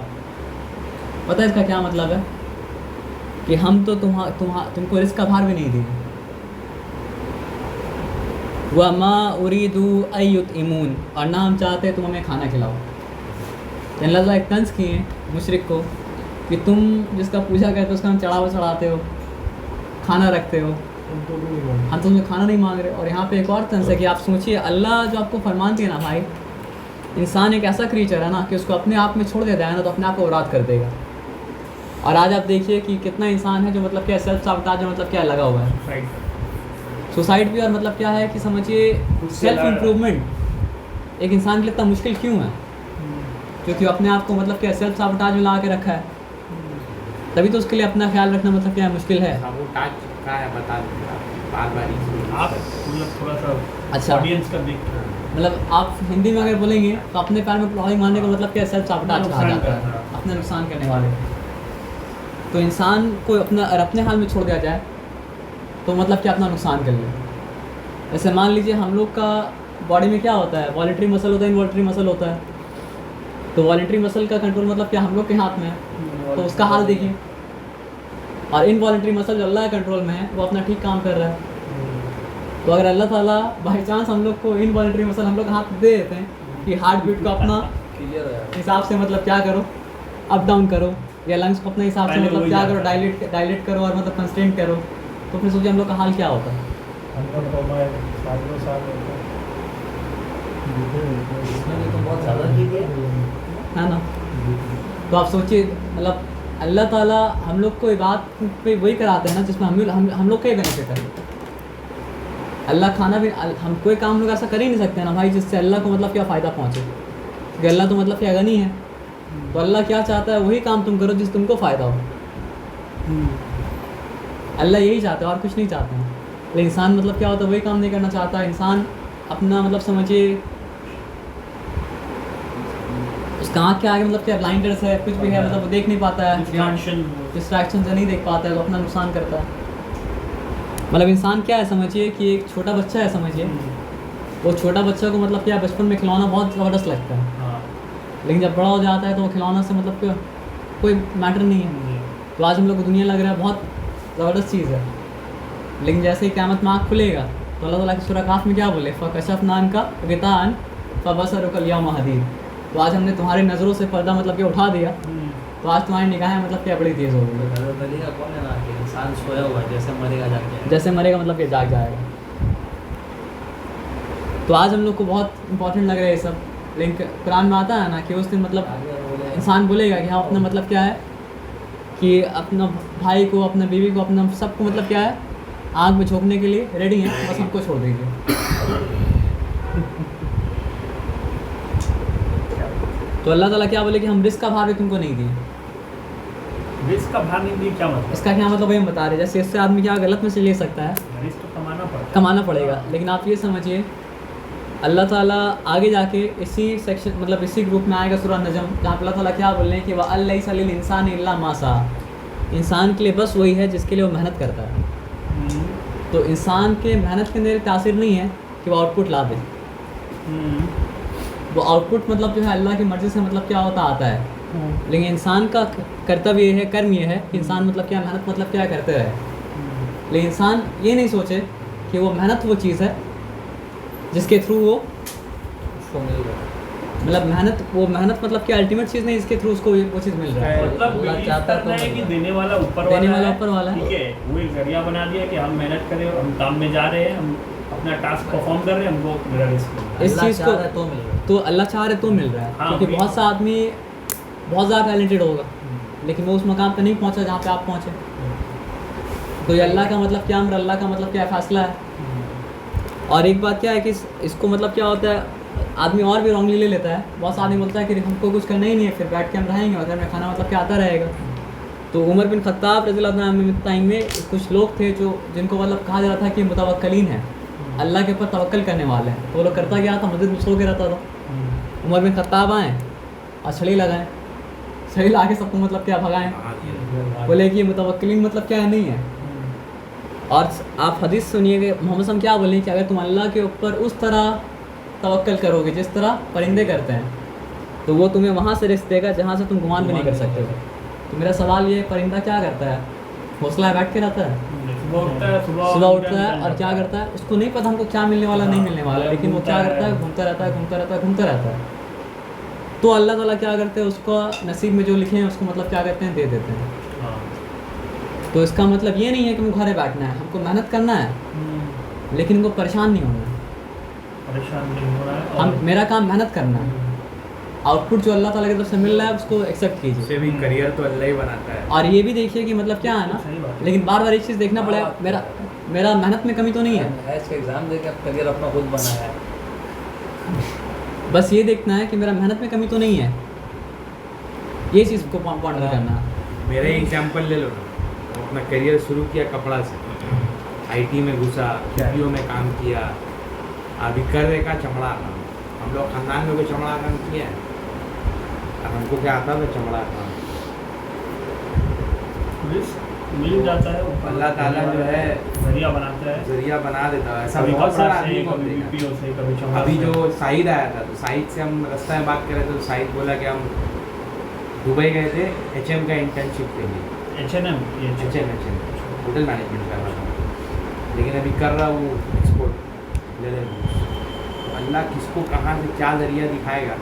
पता है इसका क्या मतलब है, कि हम तो तुमको रिस्क का भार भी नहीं दिए। व मा उरीदू अयुतइमून, और ना हम चाहते तुम हमें खाना खिलाओ। तो अल्लाह ताला एक तंज किए मुशरिक को कि तुम जिसका पूजा करते हो उसका हम चढ़ावा चढ़ाते हो, खाना रखते हो, हम तुम्हें खाना नहीं मांग रहे। और यहाँ पे एक और तंज है कि आप सोचिए, अल्लाह जो आपको फरमान दिए ना भाई, इंसान एक ऐसा क्रीचर है ना कि उसको अपने आप में छोड़ देता है ना तो अपने आप को औरात कर देगा। और आज आप देखिए कि कितना इंसान है जो मतलब क्या सेल्फ साबोटाज में मतलब क्या लगा हुआ है, सुसाइड भी। और मतलब क्या है कि समझिए सेल्फ इम्प्रूवमेंट एक इंसान के लिए इतना मुश्किल क्यों है, क्योंकि अपने आप को मतलब क्या सेल्फ साबोटाज में ला के रखा है, तभी तो उसके लिए अपना ख्याल रखना मतलब क्या मुश्किल है।
साबोटाज का है, बता दूँगा बार-बार
आप मतलब थोड़ा सा
अच्छा
ऑडियंस का देख
मतलब आप हिंदी में अगर बोलेंगे तो अपने पैर में कुल्हाड़ी मारने का मतलब क्या सेल्फ साबोटाज कहा
नुकसान
जाता है,
करना।
अपना नुकसान करने वाले। तो इंसान को अपने हाल में छोड़ दिया जाए तो मतलब क्या अपना नुकसान कर ले। जैसे मान लीजिए हम लोग का बॉडी में क्या होता है, वॉलेटरी मसल होता है, इनवॉलेटरी मसल होता है। तो वॉलेटरी मसल का कंट्रोल मतलब क्या हम लोग के हाथ में है, तो उसका हाल देखिए। और इनवॉलेटरी मसल जो अल्लाह के कंट्रोल में है वो अपना ठीक काम कर रहा है। तो अगर अल्लाह ताला बाई चांस हम लोग को इनवॉलेटरी मसल हम लोग हाथ दे देते हैं कि हार्ट बीट को अपना
क्लियर है।
हिसाब से मतलब क्या करो, अप डाउन करो, या लंग्स को अपने हिसाब से
पहले
मतलब
वही
क्या
जाता
करो, डायलेट करो और मतलब कंस्ट्रेंट करो, तो फिर सोचिए हम लोग का हाल क्या होता है।
इसमें भी तो बहुत ज़्यादा की है।
है ना। तो आप सोचिए मतलब अल्लाह ताला हम लोग को बात पे वही कराते हैं ना जिसमें हम लोग का ही बेनिफिट है। अल्लाह खाना भी हम कोई काम लोग ऐसा कर ही नहीं सकते ना भाई जिससे अल्लाह को मतलब क्या फ़ायदा पहुँचे, क्योंकि अल्लाह तो मतलब क्या गनी है। तो अल्लाह क्या चाहता है वही काम तुम करो जिससे तुमको फ़ायदा हो। अल्लाह यही चाहता है और कुछ नहीं चाहता है। लेकिन इंसान मतलब क्या होता है वही काम नहीं करना चाहता। इंसान अपना मतलब समझिए उसका आँख के आगे मतलब क्या ब्लाइंडर्स है, कुछ भी है मतलब वो देख नहीं पाता है, डिस्ट्रैक्शन से नहीं देख पाता है, तो अपना नुकसान करता है। मतलब इंसान क्या है समझिए कि एक छोटा बच्चा है समझिए, वो छोटा बच्चा को मतलब क्या बचपन में खिलौना बहुत ज़बरदस्त लगता है, लेकिन जब बड़ा हो जाता है तो वो खिलौना से मतलब कोई मैटर नहीं है। तो आज हम लोग को दुनिया लग रहा है बहुत ज़बरदस्त चीज़ है, लेकिन जैसे ही क़यामत में आँख खुलेगा तो अल्लाह ताला की सूरह काफ में क्या बोले, फ़कशफ़ना का ग़िताअन फ़बसरुकल यौम हदीद। तो आज हमने तुम्हारी नज़रों से पर्दा मतलब क्या उठा दिया, तो आज तुम्हारी निगाहें मतलब क्या बड़ी तेज़ हो गई।
हज़रत अली का कौन है ना कि इंसान सोया हुआ है, जैसे मरेगा जाके,
जैसे मरेगा मतलब ये जाग जाएगा। तो आज हम लोग को बहुत इंपॉर्टेंट लग रहा है ये सब, लेकिन कुरान में आता है ना कि उस दिन मतलब
आगे बोले
इंसान बोलेगा कि हाँ अपना मतलब क्या है कि अपना भाई को, अपना बीवी को, अपना सबको मतलब क्या है आग में झोंकने के लिए रेडी हैं, बस हमको छोड़ दीजिए। तो अल्लाह ताला क्या बोले कि हम रिस्क का भार भी तुमको नहीं दिए।
रिस्क का भार नहीं दिए क्या मतलब?
इसका क्या मतलब वही हम बता रहे हैं, जैसे इससे आदमी क्या गलत में से ले सकता है,
रिस्क तो
कमाना पड़ेगा। लेकिन आप ये समझिए अल्लाह ताला आगे जाके इसी सेक्शन मतलब इसी ग्रुप में आएगा सूरह नजम, जहाँ अल्लाह ताला क्या बोल रहे हैं कि वह लैसा लिल इंसान इल्ला मा सा, इंसान के लिए बस वही है जिसके लिए वो मेहनत करता है। तो इंसान के मेहनत के अंदर तासीर नहीं है कि वो आउटपुट ला दे। वो आउटपुट मतलब जो है अल्लाह की मर्ज़ी से मतलब क्या होता आता है, लेकिन इंसान का कर्तव्य ये है, कर्म ये है कि इंसान मतलब क्या मेहनत मतलब क्या करते रहे। लेकिन इंसान ये नहीं सोचे कि वो मेहनत वो चीज़ है जिसके थ्रू वो
उसको मिल रहा है।
मतलब मेहनत मतलब क्या अल्टीमेट चीज़ नहीं जिसके थ्रू उसको वो चीज़ मिल रहा है।
मतलब
अल्लाह
believe
चाहता है तो
करना है कि
मिल
देने वाला ऊपर
देने
वाला
वाला
है।
ऊपर वाला है।
ठीक है, वो एक जरिया बना दिया कि हम मेहनत करें, हम काम में जा रहे हैं, हम अपना टास्क परफॉर्म कर रहे हैं, हमको मेरा रिस्क मिल रहा है।
इस
अल्लाह
चीज़
चाह
को
रहा है तो मिल रहा है।
तो अल्लाह चाह रहे तो मिल रहा है,
हाँ,
क्योंकि
वही।
बहुत सा आदमी बहुत ज़्यादा टैलेंटेड होगा लेकिन वो उस मकाम पे नहीं पहुंचा जहाँ पे आप पहुँचे। तो ये अल्लाह का मतलब क्या अमर, अल्लाह का मतलब क्या फ़ैसला है। और एक बात क्या है कि इसको मतलब क्या होता है आदमी और भी रॉन्गली ले लेता है। बहुत आदमी बोलता है कि हमको कुछ करना ही नहीं है, फिर बैठ के हम रहेंगे और घर में खाना मतलब क्या आता रहेगा। तो उमर बिन खत्ताब रज़ियल्लाहु अन्हु के टाइम में कुछ लोग थे जो जिनको मतलब कहा जा रहा था कि मुतवक्किलीन है, अल्लाह के ऊपर तवक्कल करने वाले हैं। तो वो लोग करता क्या था, मस्जिद में सो के रहता था। उमर बिन खत्ताब आए और छड़ी लगाएं, छड़ी ला के सबको मतलब क्या भगाएं, बोले कि ये मुतवक्किलीन मतलब क्या है, नहीं है। और आप हदीस सुनिएगा मोहम्मद सल्लल्लाहु क्या बोले कि अगर तुम अल्लाह के ऊपर उस तरह तवक्कल करोगे जिस तरह परिंदे करते हैं, तो वो तुम्हें वहाँ से रिस्क देगा जहाँ से तुम गुमान भी नहीं कर सकते हो। तो मेरा सवाल ये है, परिंदा क्या करता है, घोंसला बैठ के रहता है,
सुबह उठता है,
सुबह उठता है और क्या करता है, उसको नहीं पता हमको क्या मिलने वाला नहीं मिलने वाला, लेकिन वो क्या करता है, घूमता रहता है, घूमता रहता है, घूमता रहता है। तो अल्लाह ताला क्या करते हैं, उसको नसीब में जो लिखे हैं उसको मतलब क्या करते हैं, दे देते हैं।
हाँ।
तो इसका मतलब ये नहीं है कि हमको घरे बैठना है, हमको मेहनत करना है, लेकिन हमको परेशान नहीं होना है।
परेशान नहीं हो रहा है
हम मेरा काम मेहनत करना है, आउटपुट जो अल्लाह ताला की तरफ से मिल रहा है उसको एक्सेप्ट कीजिए।
उसे भी करियर तो अल्लाह ही बनाता है।
और ये भी देखिए कि मतलब क्या है ना,
सही बात है।
लेकिन बार बार एक चीज़ देखना पड़ेगा, मेरा मेहनत में कमी तो नहीं है,
हैश का एग्जाम देके अब करियर अपना खुद बनाया है।
बस ये देखना है कि मेरा मेहनत में कमी तो नहीं है, ये चीज़ को पॉइंट करना है।
मेरा ही एग्जाम्पल ले लो ना, वो अपना करियर शुरू किया कपड़ा से, आईटी में घुसा, वीडियो में काम किया, अभी कर रहे का चमड़ा काम। हम लोग खानदान में कोई चमड़ा काम किया है, और हमको क्या आता था चमड़ा काम।
मिल जाता है,
अल्लाह ताला जो है
जरिया बनाता है,
जरिया बना देता है। ऐसा
कभी
बहुत
कपड़ा
सारा
से,
आदमी को
कभी
देखा।
बीपीओ से, कभी चमड़ा
अभी
से।
जो शाहिद आया था, तो शाहिद से हम रास्ता में बात कर रहे थे, तो शाहिद बोला कि हम दुबई गए थे HM का इंटर्नशिप के लिए।
H&M, ये
HM होटल मैनेजमेंट कर रहा था, लेकिन अभी कर रहा वो एक्सपोर्ट लेदर गुड्स। तो अल्लाह किसको कहाँ से क्या जरिया दिखाएगा।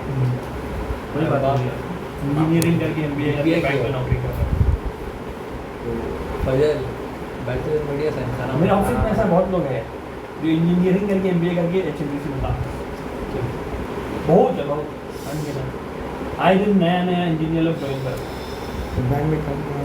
वही बात हो गया। इंजीनियरिंग करके MBA करके बैंक में नौकरी कर रहा है।
फजल बैचलर मीडिया साइंस का नाम
मेरे ऑफिस में ऐसा बहुत लोग हैं जो इंजीनियरिंग करके MBA करके HMDC में काम करते हैं। बहुत है, बहुत अनगिनत। आए दिन नया नया इंजीनियर लोग ज्वाइन कर रहे
बैंक में काम करना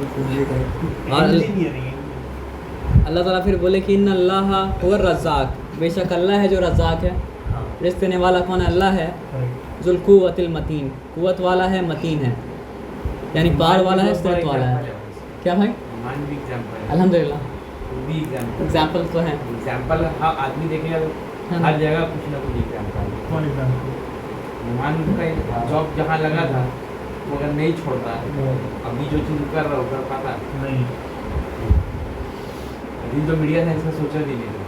और
इंजीनियरिंग।
अल्लाह ताला फिर बोले कि इन्ना अल्लाह हुवा रज़्ज़ाक, बेशक अल्लाह है जो रज़्ज़ाक है,
हाँ,
रिज़्क़ देने वाला कौन है, अल्लाह है।
correct।
ज़ुल कुव्वतिल मतीन, कुव्वत वाला है, मतीन है, यानी पार वाला है, स्थिरत वाला है। क्या भाई?
मान भी एग्जाम्पल है,
अल्हम्दुलिल्लाह
वो भी एग्जाम्पल।
एग्जाम्पल तो है।
एग्जाम्पल हाँ, आदमी देखेगा तो
हाँ।
हर जगह कुछ ना कुछ एग्जाम्पल।
कौन एग्जाम्पल?
मान का जॉब जहाँ लगा था वो अगर नहीं छोड़ता, अभी जो चीज़ कर रहा हो कर पाता।
नहीं।
अभी तो मीडिया ने ऐसा सोचा भी नहीं था।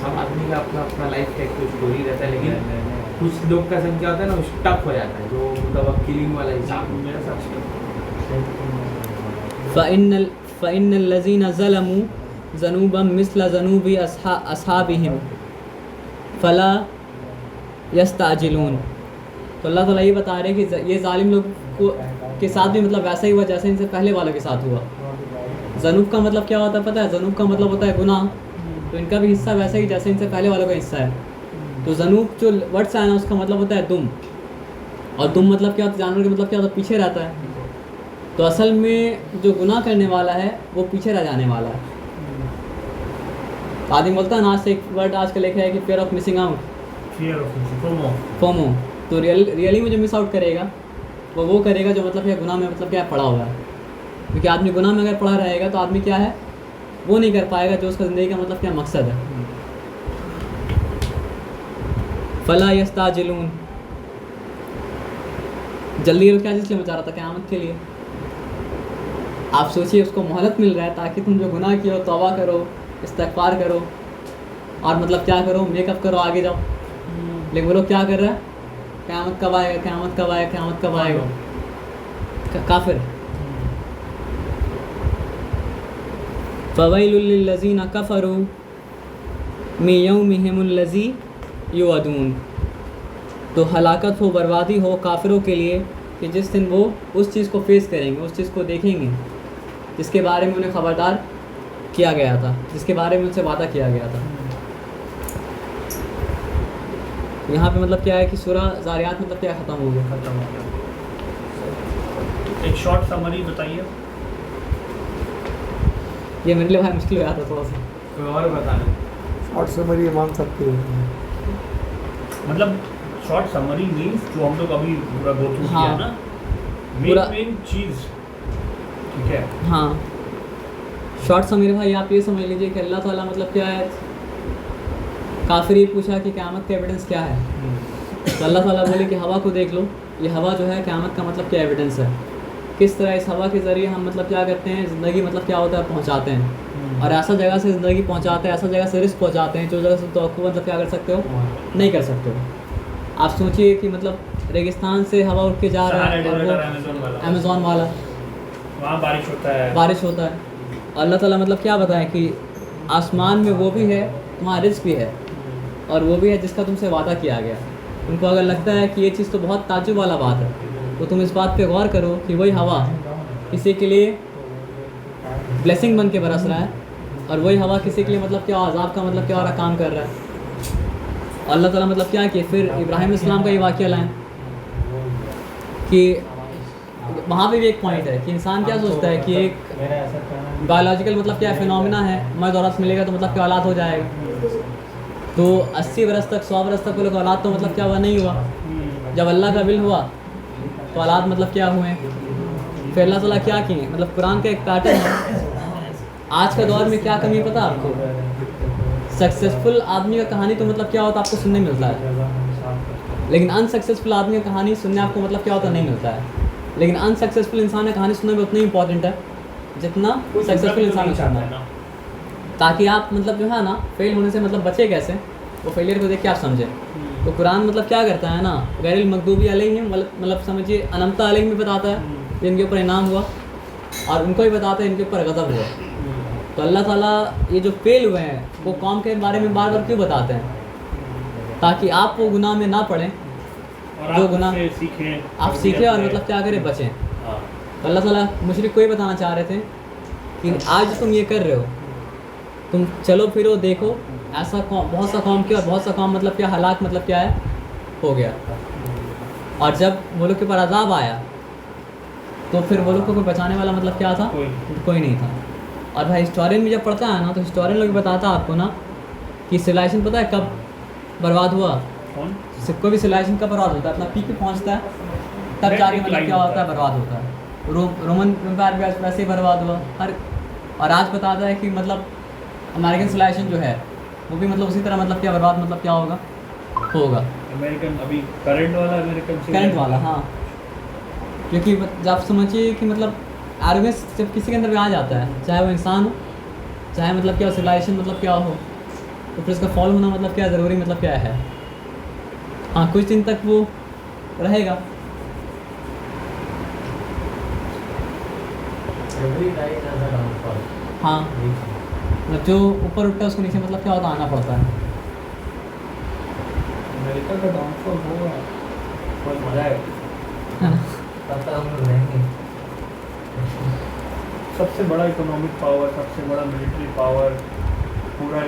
सब आदमी का अपना अपना लाइफ का एक तो स्टोरी रहता है, लेकिन कुछ लोग का संख्या होता है ना, वो स्टक हो जाता है, जो मतलब किलिंग वाला हिसाब।
मेरे साथ
फ़इन्नल लज़ीना ज़लमू ज़नूबम मिस्ल ज़नूबि अस्हाबिहिम फ़ला यस्ताजिलून। तो अल्लाह ताला ये बता रहे हैं कि ये जालिम लोग को के साथ भी मतलब वैसा ही हुआ जैसे इनसे पहले वालों के साथ हुआ। ज़नूब का मतलब क्या होता है पता है? ज़नूब का मतलब होता है गुनाह, तो इनका भी हिस्सा वैसा ही जैसे इनसे पहले वालों का हिस्सा है। तो ज़नूब जो वर्ड से आया ना, उसका मतलब होता है दुम, और दुम मतलब क्या होता है, जानवर का मतलब क्या होता है, पीछे रहता है। तो असल में जो गुनाह करने वाला है वो पीछे रह जाने वाला है। आदमी बोलता है ना, आज से एक वर्ड आजकल लिखा है कि fear of missing out,
fear of FOMO.
FOMO. तो रियली में जो मिस आउट करेगा वो करेगा जो मतलब क्या गुनाह में मतलब क्या पड़ा हुआ है। क्योंकि आदमी गुनाह में अगर पड़ा रहेगा तो आदमी क्या है, वो नहीं कर पाएगा जो उसका ज़िंदगी का मतलब क्या मकसद है। फला यस्ताजिलून, जल्दी वो क्या इसलिए मचा रहा था, क़यामत के लिए। आप सोचिए उसको मोहलत मिल रहा है ताकि तुम जो गुनाह किए हो तौबा करो, इस्तिग़फ़ार करो, और मतलब क्या करो, मेकअप करो, आगे जाओ। लेकिन वो लोग क्या कर रहा है, क़यामत कब आएगा, क़यामत कब आएगा, क़यामत कब आएगा। काफिर। फ़वैलुल लिल्लज़ीना कफ़रू मिन यौमिहिमुल्लज़ी युअदून। तो हलाकत हो, बर्बादी हो काफिरों के लिए कि जिस दिन वो उस चीज़ को फेस करेंगे, उस चीज़ को देखेंगे जिसके बारे में उन्हें ख़बरदार किया गया था, जिसके बारे में उनसे वादा किया गया था। यहाँ पे मतलब क्या है कि सूरह ज़ारियात मतलब क्या ख़त्म हो गया।
खत्म हो गया। एक शॉर्ट समरी बताइए।
ये मेरे लिए भाई मुश्किल हो गया था थोड़ा सा।
कोई और बता दें।
शॉर्ट समरी मान सकते हैं।
मतलब शॉर्ट समरी मीन्स जो हम लोग अभी पूरा गो थ्रू
हाँ।
किया ना,
पूरा-
मेन चीज़, ठीक है।
हाँ, शॉर्ट समरी भाई आप ये समझ लीजिए कि अल्लाह ताला मतलब क्या है, काफिर ये पूछा कि क़यामत का एविडेंस क्या है, तो अल्लाह ताला बोले कि हवा को देख लो, ये हवा जो है क़यामत का मतलब क्या एविडेंस है। किस तरह इस हवा के ज़रिए हम मतलब क्या करते हैं, ज़िंदगी मतलब क्या होता है पहुँचाते हैं, और ऐसा जगह से ज़िंदगी पहुँचाते हैं, ऐसा जगह से रिस्क पहुँचाते हैं जो जगह से तो मतलब क्या कर सकते हो, नहीं कर सकते हो। आप सोचिए कि मतलब रेगिस्तान से हवा उठ के जा रहा है और वो
अमेज़न वाला,
अमेज़ॉन वाला
वहाँ बारिश होता है,
बारिश होता है, अल्लाह ताला मतलब क्या बताएं कि आसमान में वो भी है, तुम्हारा रिज़्क़ भी है, और वो भी है जिसका तुमसे वादा किया गया। उनको अगर लगता है कि ये चीज़ तो बहुत ताज्जुब वाला बात है, तो तुम इस बात पे गौर करो कि वही हवा किसी के लिए ब्लेसिंग बन के बरस रहा है, और वही हवा किसी के लिए मतलब क्या अज़ाब का मतलब क्या हो रहा काम कर रहा है। अल्लाह ताला मतलब क्या किए, फिर इब्राहिम इस्लाम का ये वाक़या लाएँ कि वहाँ पे भी एक पॉइंट है कि इंसान क्या सोचता है कि एक बायोलॉजिकल मतलब क्या फिनोमिना है, मर्द औरत मिलेगा तो मतलब क्या औलाद हो जाएगा। तो 80 बरस तक 100 बरस तक वो लोग औलाद तो मतलब क्या हुआ नहीं हुआ। जब अल्लाह का विल हुआ तो औलाद मतलब क्या हुए। फिर अल्लाह ताला क्या किए, मतलब कुरान का एक पैटर्न है। आज का दौर में क्या कमी है पता आपको, सक्सेसफुल आदमी का कहानी तो मतलब क्या होता है आपको सुनने मिलता है, लेकिन अनसक्सेसफुल आदमी का कहानी सुनने आपको मतलब क्या होता नहीं मिलता है। लेकिन अनसक्सेसफुल इंसान का कहानी सुनने में उतना ही इंपॉर्टेंट है जितना सक्सेसफुल इंसान का सुनना है, ताकि आप मतलब जो है ना फेल होने से मतलब बचे कैसे, वो फेलियर को देख के आप समझें। तो कुरान मतलब क्या करता है ना, गैरिल मगदूबी अलैहिम मतलब समझिए अनमता अलैहिम में बताता है जिनके ऊपर इनाम हुआ, और उनको भी बताता है इनके ऊपर गज़ब हुआ। तो अल्लाह ताला ये जो फेल हुए हैं वो कौम के बारे में बार बार क्यों बताते हैं, ताकि आप वो गुनाह में ना पड़ें जो गुनाह आप सीखें और मतलब क्या करें बचें। तो अल्लाह ताला मुशरिक को ये बताना चाह रहे थे कि आज तुम ये कर रहे हो, तुम चलो फिरो देखो ऐसा कौम बहुत सा कौम किया और बहुत सा कौम मतलब क्या हलाक मतलब क्या है हो गया। और जब वो लोग के ऊपर अजाब आया तो फिर वो लोग को कोई बचाने वाला मतलब क्या था, कोई नहीं था। और भाई हिस्टोरियन भी जब पढ़ता है ना तो हिस्टोरियन लोग बताता है आपको ना कि सिविलाइजेशन पता है कब बर्बाद हुआ, कोई भी सिविलाइजेशन कब बर्बाद होता है अपना पीक पे पहुंचता है तब जाके मतलब क्या होता है बर्बाद होता है। रोमन एम्पायर भी वैसे ही बर्बाद हुआ हर। और आज बताता है कि मतलब अमेरिकन सिविलाइजेशन जो है वो भी मतलब उसी तरह मतलब क्या बर्बाद मतलब क्या होगा
अमेरिकन अभी करंट वाला
हाँ। क्योंकि आप समझिए कि मतलब एरोगेंस जब किसी के अंदर भी आ जाता है, चाहे वो इंसान हो चाहे मतलब क्या सिविलाइजेशन मतलब क्या हो, तो फिर इसका फॉलो होना मतलब क्या ज़रूरी मतलब क्या है। हाँ कुछ दिन तक वो रहेगा। हाँ मतलब जो ऊपर उठता है उसको नीचे मतलब क्या होता आना पड़ता है।
अमेरिका का डाउनफॉल होगा, बहुत मजा आएगा
तब तक हम लोग रहेंगे।
सबसे बड़ा इकोनॉमिक पावर, सबसे बड़ा मिलिट्री पावर, पूरा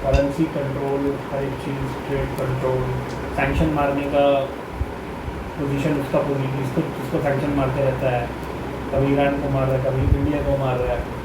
करेंसी कंट्रोल, हर एक चीज़ ट्रेड कंट्रोल, सैंक्शन मारने का पोजीशन उसका पूरी जिसको सैंक्शन मारते रहता है, कभी ईरान को मार रहा है कभी इंडिया को मार रहा है।